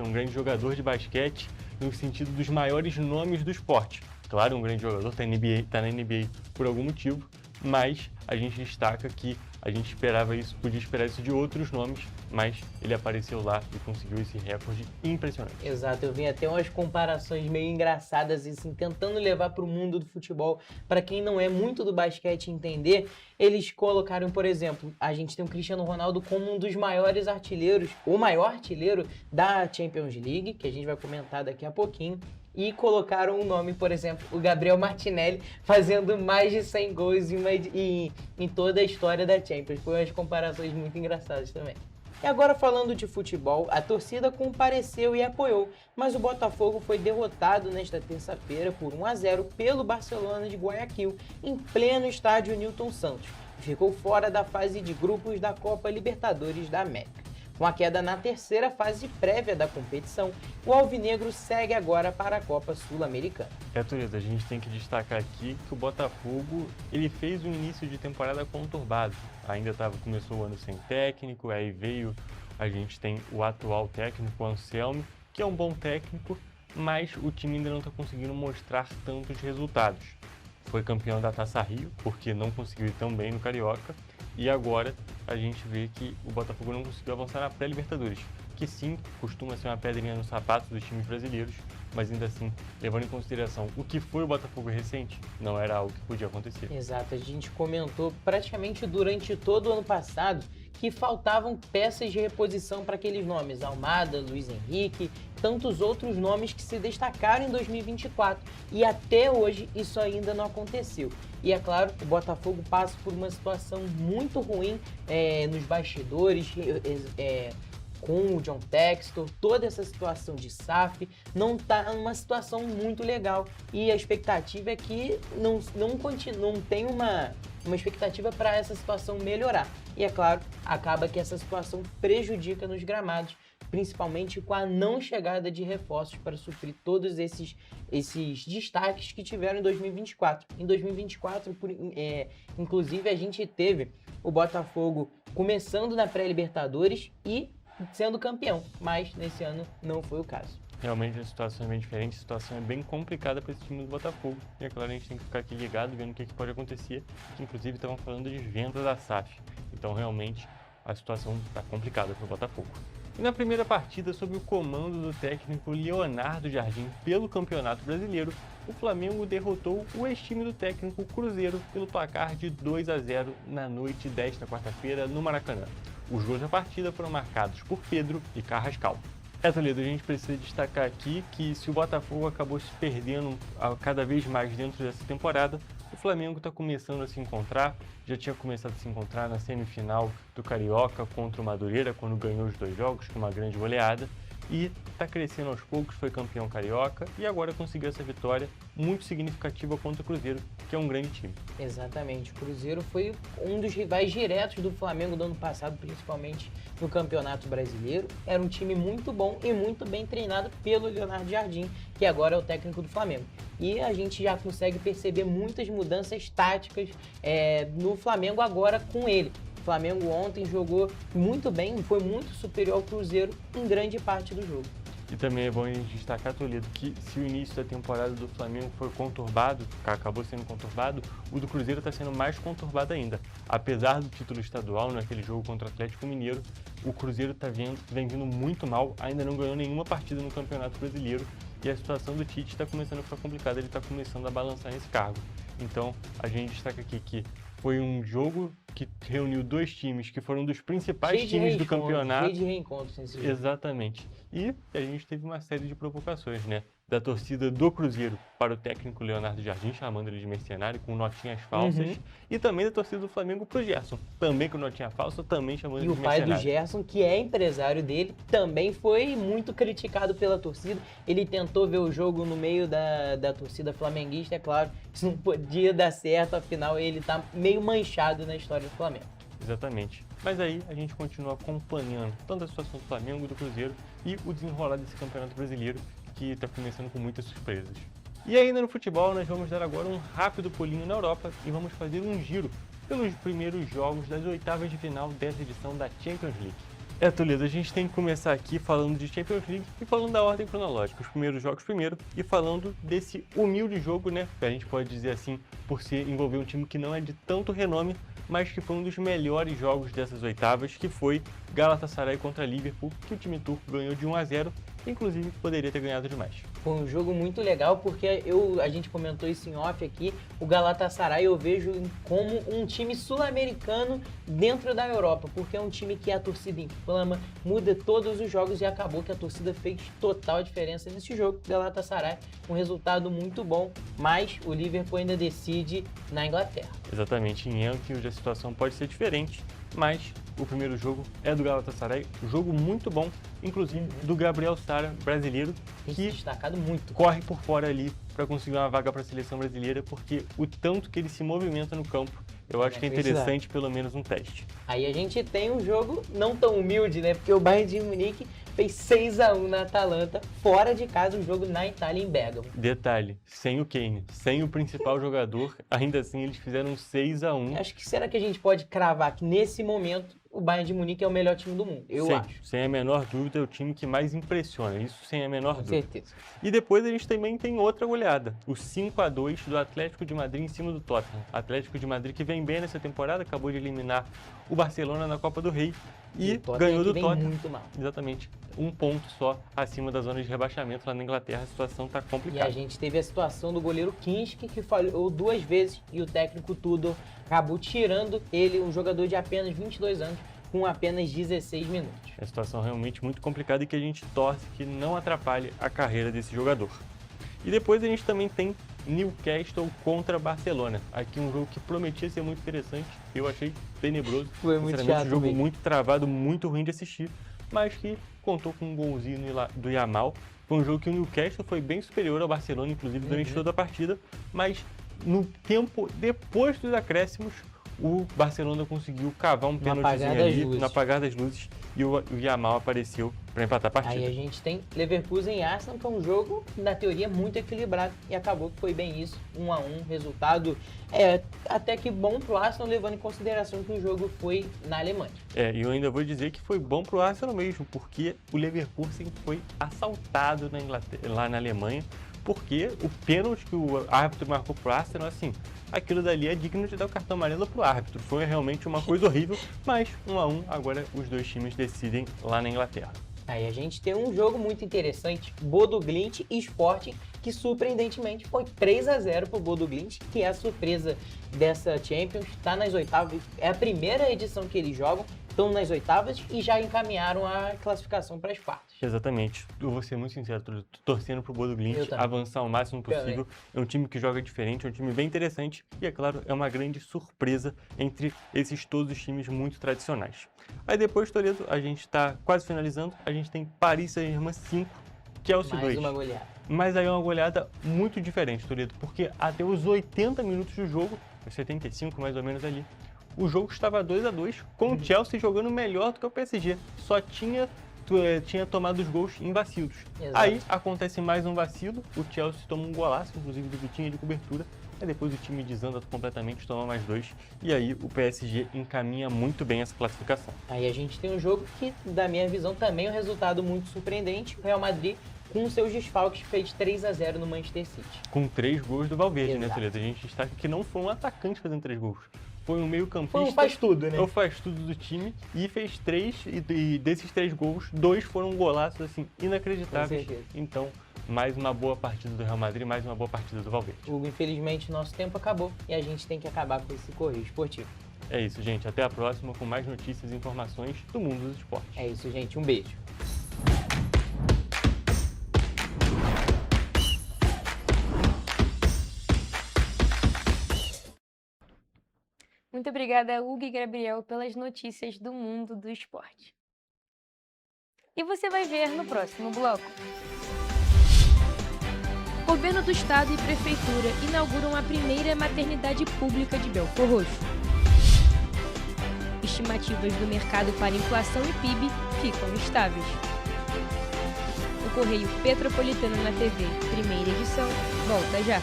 é um grande jogador de basquete no sentido dos maiores nomes do esporte. Claro, um grande jogador, está na NBA por algum motivo, mas a gente destaca que a gente esperava isso, podia esperar isso de outros nomes, mas ele apareceu lá e conseguiu esse recorde impressionante. Exato, eu vi até umas comparações meio engraçadas, assim, tentando levar para o mundo do futebol. Para quem não é muito do basquete entender, eles colocaram, por exemplo, a gente tem o Cristiano Ronaldo como um dos maiores artilheiros, o maior artilheiro da Champions League, que a gente vai comentar daqui a pouquinho. E colocaram o nome, por exemplo, o Gabriel Martinelli, fazendo mais de 100 gols em toda a história da Champions. Foi umas comparações muito engraçadas também. E agora, falando de futebol, a torcida compareceu e apoiou, mas o Botafogo foi derrotado nesta terça-feira por 1-0 pelo Barcelona de Guayaquil, em pleno estádio Nilton Santos, e ficou fora da fase de grupos da Copa Libertadores da América. Com a queda na terceira fase prévia da competição, o alvinegro segue agora para a Copa Sul-Americana. Toledo, a gente tem que destacar aqui que o Botafogo ele fez um início de temporada conturbado. Ainda começou o ano sem técnico, aí a gente tem o atual técnico, o Anselmi, que é um bom técnico, mas o time ainda não está conseguindo mostrar tantos resultados. Foi campeão da Taça Rio, porque não conseguiu ir tão bem no Carioca, e agora a gente vê que o Botafogo não conseguiu avançar na pré-Libertadores, que sim, costuma ser uma pedrinha no sapato dos times brasileiros, mas ainda assim, levando em consideração o que foi o Botafogo recente, não era algo que podia acontecer. Exato, a gente comentou praticamente durante todo o ano passado que faltavam peças de reposição para aqueles nomes, Almada, Luiz Henrique, tantos outros nomes que se destacaram em 2024 e até hoje isso ainda não aconteceu. E é claro, o Botafogo passa por uma situação muito ruim nos bastidores, com o John Textor, toda essa situação de SAF não está numa situação muito legal e a expectativa é que não tem uma expectativa para essa situação melhorar. E é claro, acaba que essa situação prejudica nos gramados, principalmente com a não chegada de reforços para suprir todos esses destaques que tiveram em 2024. Em 2024, inclusive, a gente teve o Botafogo começando na pré-Libertadores e sendo campeão, mas nesse ano não foi o caso. Realmente a situação é bem diferente, a situação é bem complicada para esse time do Botafogo. E é claro, a gente tem que ficar aqui ligado, vendo o que pode acontecer. Inclusive, estavam falando de venda da SAF. Então, realmente, a situação está complicada para o Botafogo. E na primeira partida, sob o comando do técnico Leonardo Jardim pelo Campeonato Brasileiro, o Flamengo derrotou o ex-time do técnico Cruzeiro pelo placar de 2-0 na noite desta quarta-feira no Maracanã. Os gols da partida foram marcados por Pedro e Carrascal. Toledo, a gente precisa destacar aqui que se o Botafogo acabou se perdendo cada vez mais dentro dessa temporada, o Flamengo está começando a se encontrar, já tinha começado a se encontrar na semifinal do Carioca contra o Madureira, quando ganhou os 2 jogos, com uma grande goleada, e está crescendo aos poucos, foi campeão carioca e agora conseguiu essa vitória muito significativa contra o Cruzeiro, que é um grande time. Exatamente, o Cruzeiro foi um dos rivais diretos do Flamengo do ano passado, principalmente no Campeonato Brasileiro. Era um time muito bom e muito bem treinado pelo Leonardo Jardim, que agora é o técnico do Flamengo. E a gente já consegue perceber muitas mudanças táticas no Flamengo agora com ele. O Flamengo ontem jogou muito bem, foi muito superior ao Cruzeiro em grande parte do jogo. E também é bom a gente destacar, Toledo, que se o início da temporada do Flamengo foi conturbado, acabou sendo conturbado, o do Cruzeiro está sendo mais conturbado ainda. Apesar do título estadual, naquele jogo contra o Atlético Mineiro, o Cruzeiro vem vindo muito mal, ainda não ganhou nenhuma partida no Campeonato Brasileiro e a situação do Tite está começando a ficar complicada, ele está começando a balançar nesse cargo. Então, a gente destaca aqui que foi um jogo que reuniu 2 times que foram dos principais times do campeonato. Cheio de reencontros nesse jogo. Exatamente. E a gente teve uma série de provocações, né? Da torcida do Cruzeiro para o técnico Leonardo Jardim, chamando ele de mercenário, com notinhas falsas. E também da torcida do Flamengo para o Gerson, também com notinha falsa, também chamando ele de mercenário. E o pai do Gerson, que é empresário dele, também foi muito criticado pela torcida. Ele tentou ver o jogo no meio da torcida flamenguista, é claro, isso não podia dar certo, afinal ele está meio manchado na história do Flamengo. Exatamente. Mas aí a gente continua acompanhando tanto a situação do Flamengo, do Cruzeiro e o desenrolar desse Campeonato Brasileiro, que está começando com muitas surpresas. E ainda no futebol, nós vamos dar agora um rápido pulinho na Europa e vamos fazer um giro pelos primeiros jogos das oitavas de final dessa edição da Champions League. Toledo, a gente tem que começar aqui falando de Champions League e falando da ordem cronológica, os primeiros jogos primeiro e falando desse humilde jogo, né, que a gente pode dizer assim, por envolver um time que não é de tanto renome, mas que foi um dos melhores jogos dessas oitavas, que foi Galatasaray contra Liverpool, que o time turco ganhou de 1-0, inclusive poderia ter ganhado de mais. Foi um jogo muito legal, porque a gente comentou isso em off aqui, o Galatasaray eu vejo como um time sul-americano dentro da Europa, porque é um time que a torcida inflama, muda todos os jogos e acabou que a torcida fez total diferença nesse jogo. Galatasaray, um resultado muito bom, mas o Liverpool ainda decide na Inglaterra. Exatamente, em Anfield a situação pode ser diferente, mas o primeiro jogo é do Galatasaray, um jogo muito bom, inclusive do Gabriel Sara, brasileiro, que destacado muito, corre por fora ali para conseguir uma vaga para a seleção brasileira, porque o tanto que ele se movimenta no campo, eu acho que é interessante pelo menos um teste. Aí a gente tem um jogo não tão humilde, né? Porque o Bayern de Munique fez 6-1 na Atalanta, fora de casa, um jogo na Itália, em Bergamo. Detalhe, sem o Kane, sem o principal jogador, ainda assim eles fizeram 6-1. Acho que será que a gente pode cravar que nesse momento o Bayern de Munique é o melhor time do mundo? Eu acho. Sem a menor dúvida, é o time que mais impressiona, isso sem a menor dúvida. Com certeza. E depois a gente também tem outra goleada, o 5-2 do Atlético de Madrid em cima do Tottenham. Atlético de Madrid que vem bem nessa temporada, acabou de eliminar o Barcelona na Copa do Rei e ganhou do Tottenham. Muito mal. Exatamente. Um ponto só acima da zona de rebaixamento lá na Inglaterra, a situação está complicada. E a gente teve a situação do goleiro Kinski, que falhou 2 vezes e o técnico Tudor acabou tirando ele, um jogador de apenas 22 anos, com apenas 16 minutos. É uma situação realmente muito complicada e que a gente torce que não atrapalhe a carreira desse jogador. E depois a gente também tem Newcastle contra Barcelona. Aqui um jogo que prometia ser muito interessante, eu achei tenebroso. Foi muito chato. Um jogo mesmo. muito travado, muito ruim de assistir, mas que contou com um golzinho do Yamal. Foi um jogo que o Newcastle foi bem superior ao Barcelona, inclusive durante toda a partida, mas no tempo depois dos acréscimos, o Barcelona conseguiu cavar um pênaltizinho ali, no apagar das luzes, e o Yamal apareceu para empatar a partida. Aí a gente tem Leverkusen e Arsenal, que é um jogo, na teoria, muito equilibrado. E acabou que foi bem isso, 1-1. Resultado até que bom pro Arsenal, levando em consideração que o jogo foi na Alemanha. E eu ainda vou dizer que foi bom pro Arsenal mesmo, porque o Leverkusen foi assaltado na Inglaterra, lá na Alemanha, porque o pênalti que o árbitro marcou pro Arsenal, assim, aquilo dali é digno de dar o cartão amarelo pro árbitro. Foi realmente uma coisa horrível, mas 1-1, agora os dois times decidem lá na Inglaterra. Aí a gente tem um jogo muito interessante, Bodo Glimt e Sporting, que surpreendentemente foi 3-0 pro Bodo Glimt, que é a surpresa dessa Champions, tá nas oitavas, é a primeira edição que eles jogam, estão nas oitavas e já encaminharam a classificação para as quartas. Exatamente. Eu vou ser muito sincero, tô torcendo pro Bodo Glimt avançar o máximo possível. É um time que joga diferente, é um time bem interessante e, é claro, é uma grande surpresa entre esses todos os times muito tradicionais. Aí depois, Toledo, a gente está quase finalizando, a gente tem Paris Saint-Germain 5, Chelsea 2. Mais uma goleada. Mas aí é uma goleada muito diferente, Toledo, porque até os 80 minutos do jogo, os 75 mais ou menos ali, o jogo estava 2-2, com o Chelsea jogando melhor do que o PSG. Só tinha tomado os gols em vacilos. Exato. Aí acontece mais um vacilo, o Chelsea toma um golaço, inclusive do Vitinha de cobertura, aí depois o time desanda completamente, toma mais 2, e aí o PSG encaminha muito bem essa classificação. Aí a gente tem um jogo que, da minha visão, também é um resultado muito surpreendente. O Real Madrid, com seus desfalques, fez 3-0 no Manchester City. Com 3 gols do Valverde, Exato. né, Toledo? A gente destaca que não foi um atacante fazendo 3 gols. Foi um meio-campista. Faz tudo, né? Ou faz tudo do time e fez 3, e desses 3 gols, 2 foram golaços, assim, inacreditáveis. Com certeza. Então, mais uma boa partida do Real Madrid, mais uma boa partida do Valverde. Hugo, infelizmente, nosso tempo acabou e a gente tem que acabar com esse correio esportivo. É isso, gente. Até a próxima com mais notícias e informações do mundo dos esportes. É isso, gente. Um beijo. Muito obrigada, Hugo e Gabriel, pelas notícias do mundo do esporte. E você vai ver no próximo bloco. Governo do Estado e Prefeitura inauguram a primeira maternidade pública de Belford Roxo. Estimativas do mercado para inflação e PIB ficam estáveis. O Correio Petropolitano na TV, primeira edição, volta já.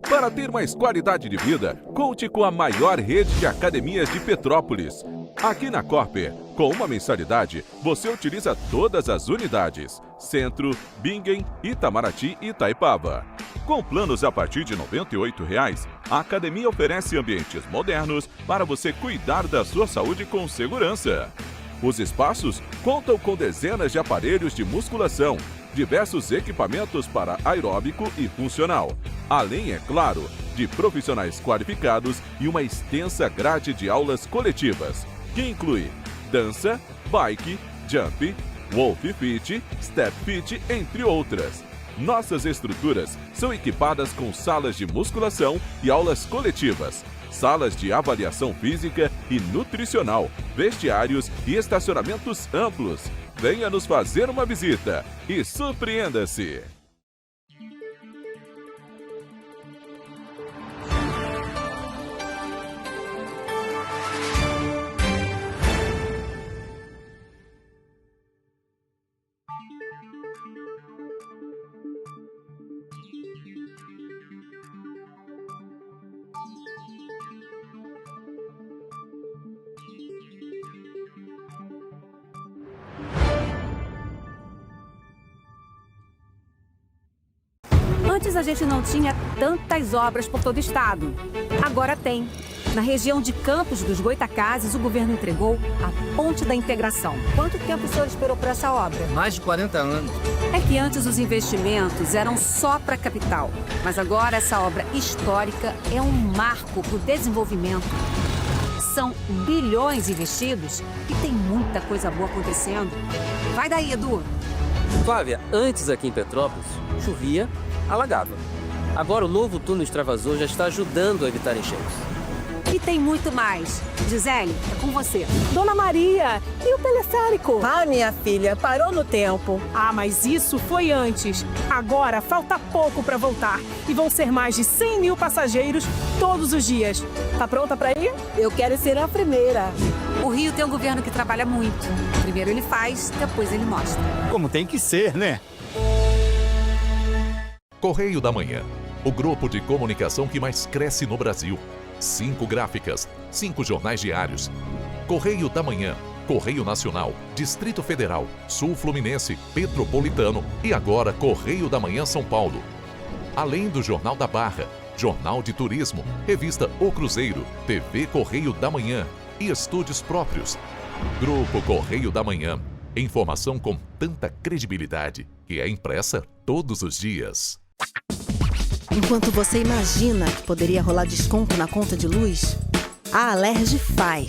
Para ter mais qualidade de vida, conte com a maior rede de academias de Petrópolis. Aqui na Corper, com uma mensalidade, você utiliza todas as unidades: Centro, Bingen, Itamaraty e Itaipava. Com planos a partir de R$ 98,00, a academia oferece ambientes modernos para você cuidar da sua saúde com segurança. Os espaços contam com dezenas de aparelhos de musculação, diversos equipamentos para aeróbico e funcional, além, é claro, de profissionais qualificados e uma extensa grade de aulas coletivas, que inclui dança, bike, jump, wolf fit, step fit, entre outras. Nossas estruturas são equipadas com salas de musculação e aulas coletivas, salas de avaliação física e nutricional, vestiários e estacionamentos amplos. Venha nos fazer uma visita e surpreenda-se! Antes a gente não tinha tantas obras por todo o estado. Agora tem. Na região de Campos dos Goitacazes, o governo entregou a Ponte da Integração. Quanto tempo o senhor esperou por essa obra? Mais de 40 anos. É que antes os investimentos eram só para a capital. Mas agora essa obra histórica é um marco para o desenvolvimento. São bilhões investidos e tem muita coisa boa acontecendo. Vai daí, Edu. Flávia, antes aqui em Petrópolis, chovia, alagava. Agora o novo túnel extravasor já está ajudando a evitar enchentes. E tem muito mais. Gisele, é com você. Dona Maria, e o teleférico? Ah, minha filha, parou no tempo. Ah, mas isso foi antes. Agora falta pouco para voltar. E vão ser mais de 100 mil passageiros todos os dias. Tá pronta para ir? Eu quero ser a primeira. O Rio tem um governo que trabalha muito. Primeiro ele faz, depois ele mostra. Como tem que ser, né? Correio da Manhã, o grupo de comunicação que mais cresce no Brasil. 5 gráficas, 5 jornais diários. Correio da Manhã, Correio Nacional, Distrito Federal, Sul Fluminense, Petropolitano e agora Correio da Manhã São Paulo. Além do Jornal da Barra, Jornal de Turismo, Revista O Cruzeiro, TV Correio da Manhã e estúdios próprios. Grupo Correio da Manhã, informação com tanta credibilidade que é impressa todos os dias. Enquanto você imagina que poderia rolar desconto na conta de luz, a Alerj faz.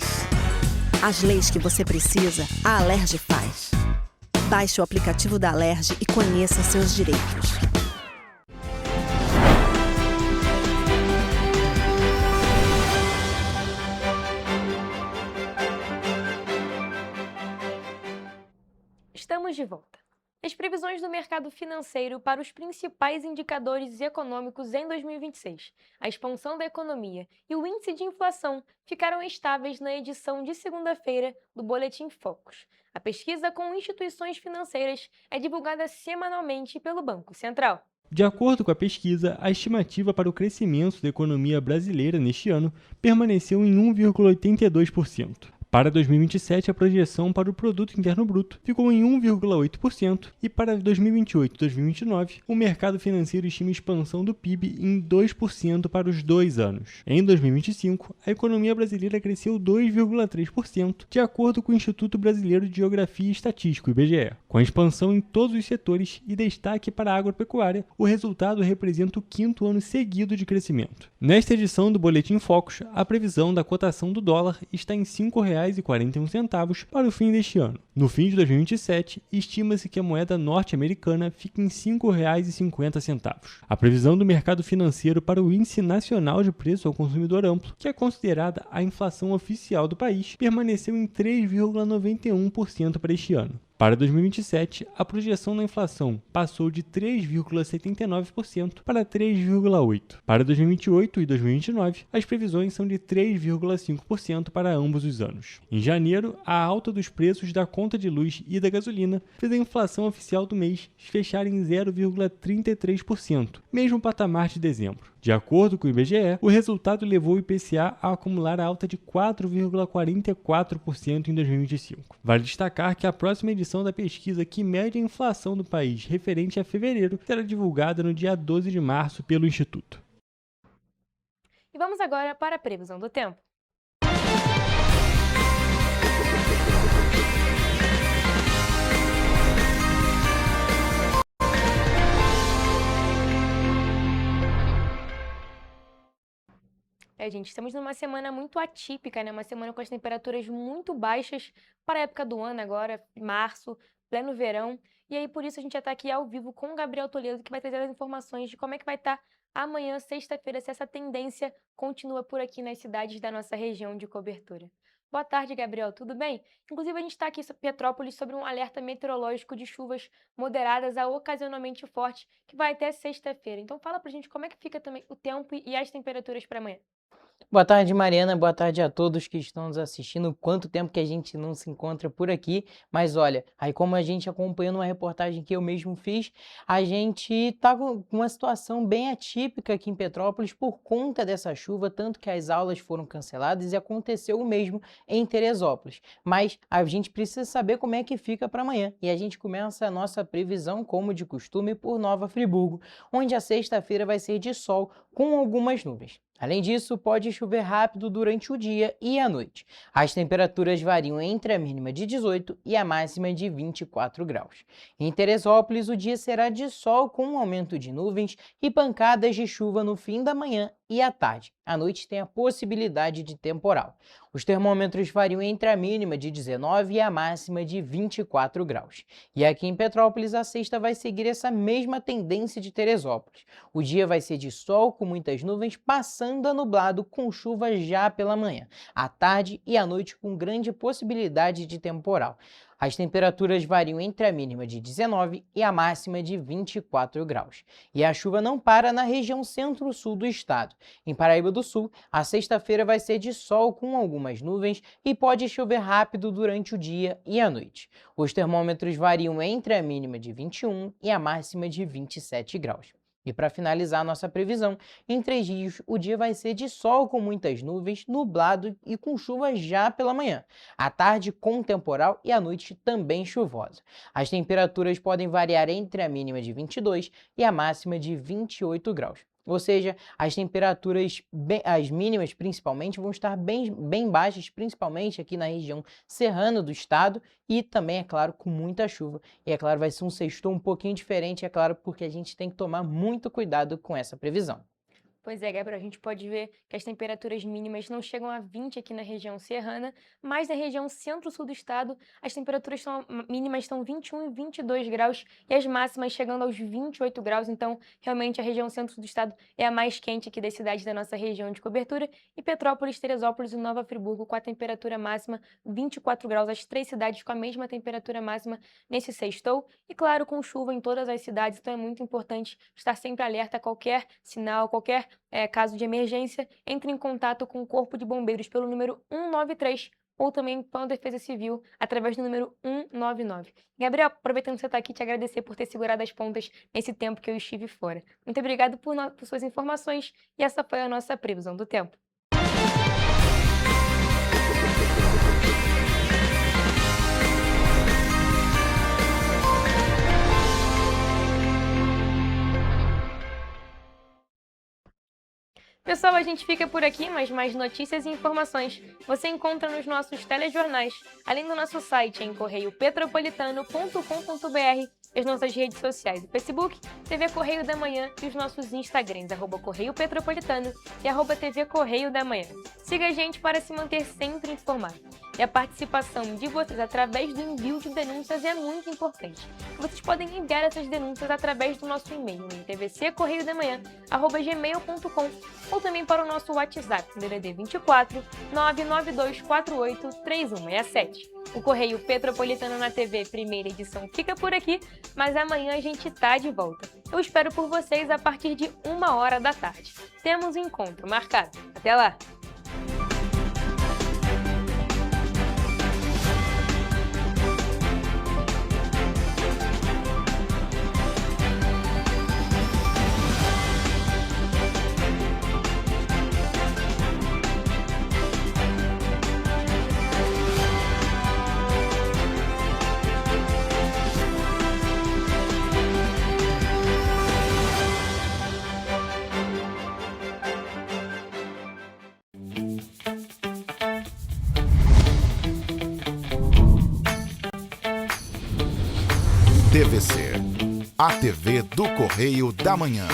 As leis que você precisa, a Alerj faz. Baixe o aplicativo da Alerj e conheça seus direitos. Estamos de volta. As previsões do mercado financeiro para os principais indicadores econômicos em 2026, a expansão da economia e o índice de inflação ficaram estáveis na edição de segunda-feira do Boletim Focus. A pesquisa com instituições financeiras é divulgada semanalmente pelo Banco Central. De acordo com a pesquisa, a estimativa para o crescimento da economia brasileira neste ano permaneceu em 1,82%. Para 2027, a projeção para o Produto Interno Bruto ficou em 1,8% e para 2028 e 2029, o mercado financeiro estima expansão do PIB em 2% para os 2 anos. Em 2025, a economia brasileira cresceu 2,3%, de acordo com o Instituto Brasileiro de Geografia e Estatística, IBGE. Com a expansão em todos os setores e destaque para a agropecuária, o resultado representa o 5º ano seguido de crescimento. Nesta edição do Boletim Focus, a previsão da cotação do dólar está em R$ 5,41 para o fim deste ano. No fim de 2027, estima-se que a moeda norte-americana fique em R$ 5,50. A previsão do mercado financeiro para o Índice Nacional de Preço ao Consumidor Amplo, que é considerada a inflação oficial do país, permaneceu em 3,91% para este ano. Para 2027, a projeção da inflação passou de 3,79% para 3,8%. Para 2028 e 2029, as previsões são de 3,5% para ambos os anos. Em janeiro, a alta dos preços da conta de luz e da gasolina fez a inflação oficial do mês fechar em 0,33%, mesmo patamar de dezembro. De acordo com o IBGE, o resultado levou o IPCA a acumular a alta de 4,44% em 2025. Vale destacar que a próxima edição da pesquisa que mede a inflação do país referente a fevereiro será divulgada no dia 12 de março pelo Instituto. E vamos agora para a previsão do tempo. Gente, estamos numa semana muito atípica, né? Uma semana com as temperaturas muito baixas para a época do ano agora, março, pleno verão. E aí, por isso, a gente já está aqui ao vivo com o Gabriel Toledo, que vai trazer as informações de como é que vai estar amanhã, sexta-feira, se essa tendência continua por aqui nas cidades da nossa região de cobertura. Boa tarde, Gabriel, tudo bem? Inclusive, a gente está aqui em Petrópolis sobre um alerta meteorológico de chuvas moderadas a ocasionalmente forte, que vai até sexta-feira. Então, fala pra gente como é que fica também o tempo e as temperaturas para amanhã. Boa tarde, Mariana. Boa tarde a todos que estão nos assistindo. Quanto tempo que a gente não se encontra por aqui. Mas olha, aí como a gente acompanhando uma reportagem que eu mesmo fiz, a gente tá com uma situação bem atípica aqui em Petrópolis por conta dessa chuva, tanto que as aulas foram canceladas e aconteceu o mesmo em Teresópolis. Mas a gente precisa saber como é que fica para amanhã. E a gente começa a nossa previsão, como de costume, por Nova Friburgo, onde a sexta-feira vai ser de sol com algumas nuvens. Além disso, pode chover rápido durante o dia e a noite. As temperaturas variam entre a mínima de 18 e a máxima de 24 graus. Em Teresópolis, o dia será de sol com um aumento de nuvens e pancadas de chuva no fim da manhã e à tarde. À noite tem a possibilidade de temporal. Os termômetros variam entre a mínima de 19 e a máxima de 24 graus. E aqui em Petrópolis, a sexta vai seguir essa mesma tendência de Teresópolis. O dia vai ser de sol com muitas nuvens, passando a nublado com chuva já pela manhã, à tarde e à noite com grande possibilidade de temporal. As temperaturas variam entre a mínima de 19 e a máxima de 24 graus. E a chuva não para na região centro-sul do estado. Em Paraíba do Sul, a sexta-feira vai ser de sol com algumas nuvens e pode chover rápido durante o dia e a noite. Os termômetros variam entre a mínima de 21 e a máxima de 27 graus. E para finalizar a nossa previsão, em 3 dias o dia vai ser de sol com muitas nuvens, nublado e com chuva já pela manhã. À tarde com temporal e à noite também chuvosa. As temperaturas podem variar entre a mínima de 22 e a máxima de 28 graus. Ou seja, as temperaturas, as mínimas principalmente, vão estar bem baixas, principalmente aqui na região serrana do estado e também, é claro, com muita chuva. E, é claro, vai ser um sextou um pouquinho diferente, é claro, porque a gente tem que tomar muito cuidado com essa previsão. Pois é, Gabriel, a gente pode ver que as temperaturas mínimas não chegam a 20 aqui na região serrana, mas na região centro-sul do estado, as temperaturas mínimas estão 21 e 22 graus e as máximas chegando aos 28 graus, então realmente a região centro do estado é a mais quente aqui das cidades da nossa região de cobertura, e Petrópolis, Teresópolis e Nova Friburgo com a temperatura máxima 24 graus, as 3 cidades com a mesma temperatura máxima nesse sextou, e claro, com chuva em todas as cidades, então é muito importante estar sempre alerta a qualquer sinal, qualquer caso de emergência, entre em contato com o Corpo de Bombeiros pelo número 193 ou também com a Defesa Civil através do número 199. Gabriel, aproveitando que você está aqui, te agradecer por ter segurado as pontas nesse tempo que eu estive fora. Muito obrigado por suas informações e essa foi a nossa previsão do tempo. Pessoal, a gente fica por aqui, mas mais notícias e informações você encontra nos nossos telejornais, além do nosso site em correiopetropolitano.com.br, as nossas redes sociais, o Facebook, TV Correio da Manhã e os nossos Instagrams, @Correio Petropolitano e @TV Correio da Manhã. Siga a gente para se manter sempre informado. E a participação de vocês através do envio de denúncias é muito importante. Vocês podem enviar essas denúncias através do nosso e-mail em tvccorreiodamanhã@gmail.com ou também para o nosso WhatsApp, DDD 24 99248 3167. O Correio Petropolitano na TV, primeira edição, fica por aqui, mas amanhã a gente tá de volta. Eu espero por vocês a partir de 13h. Temos um encontro marcado. Até lá! TVC, a TV do Correio da Manhã.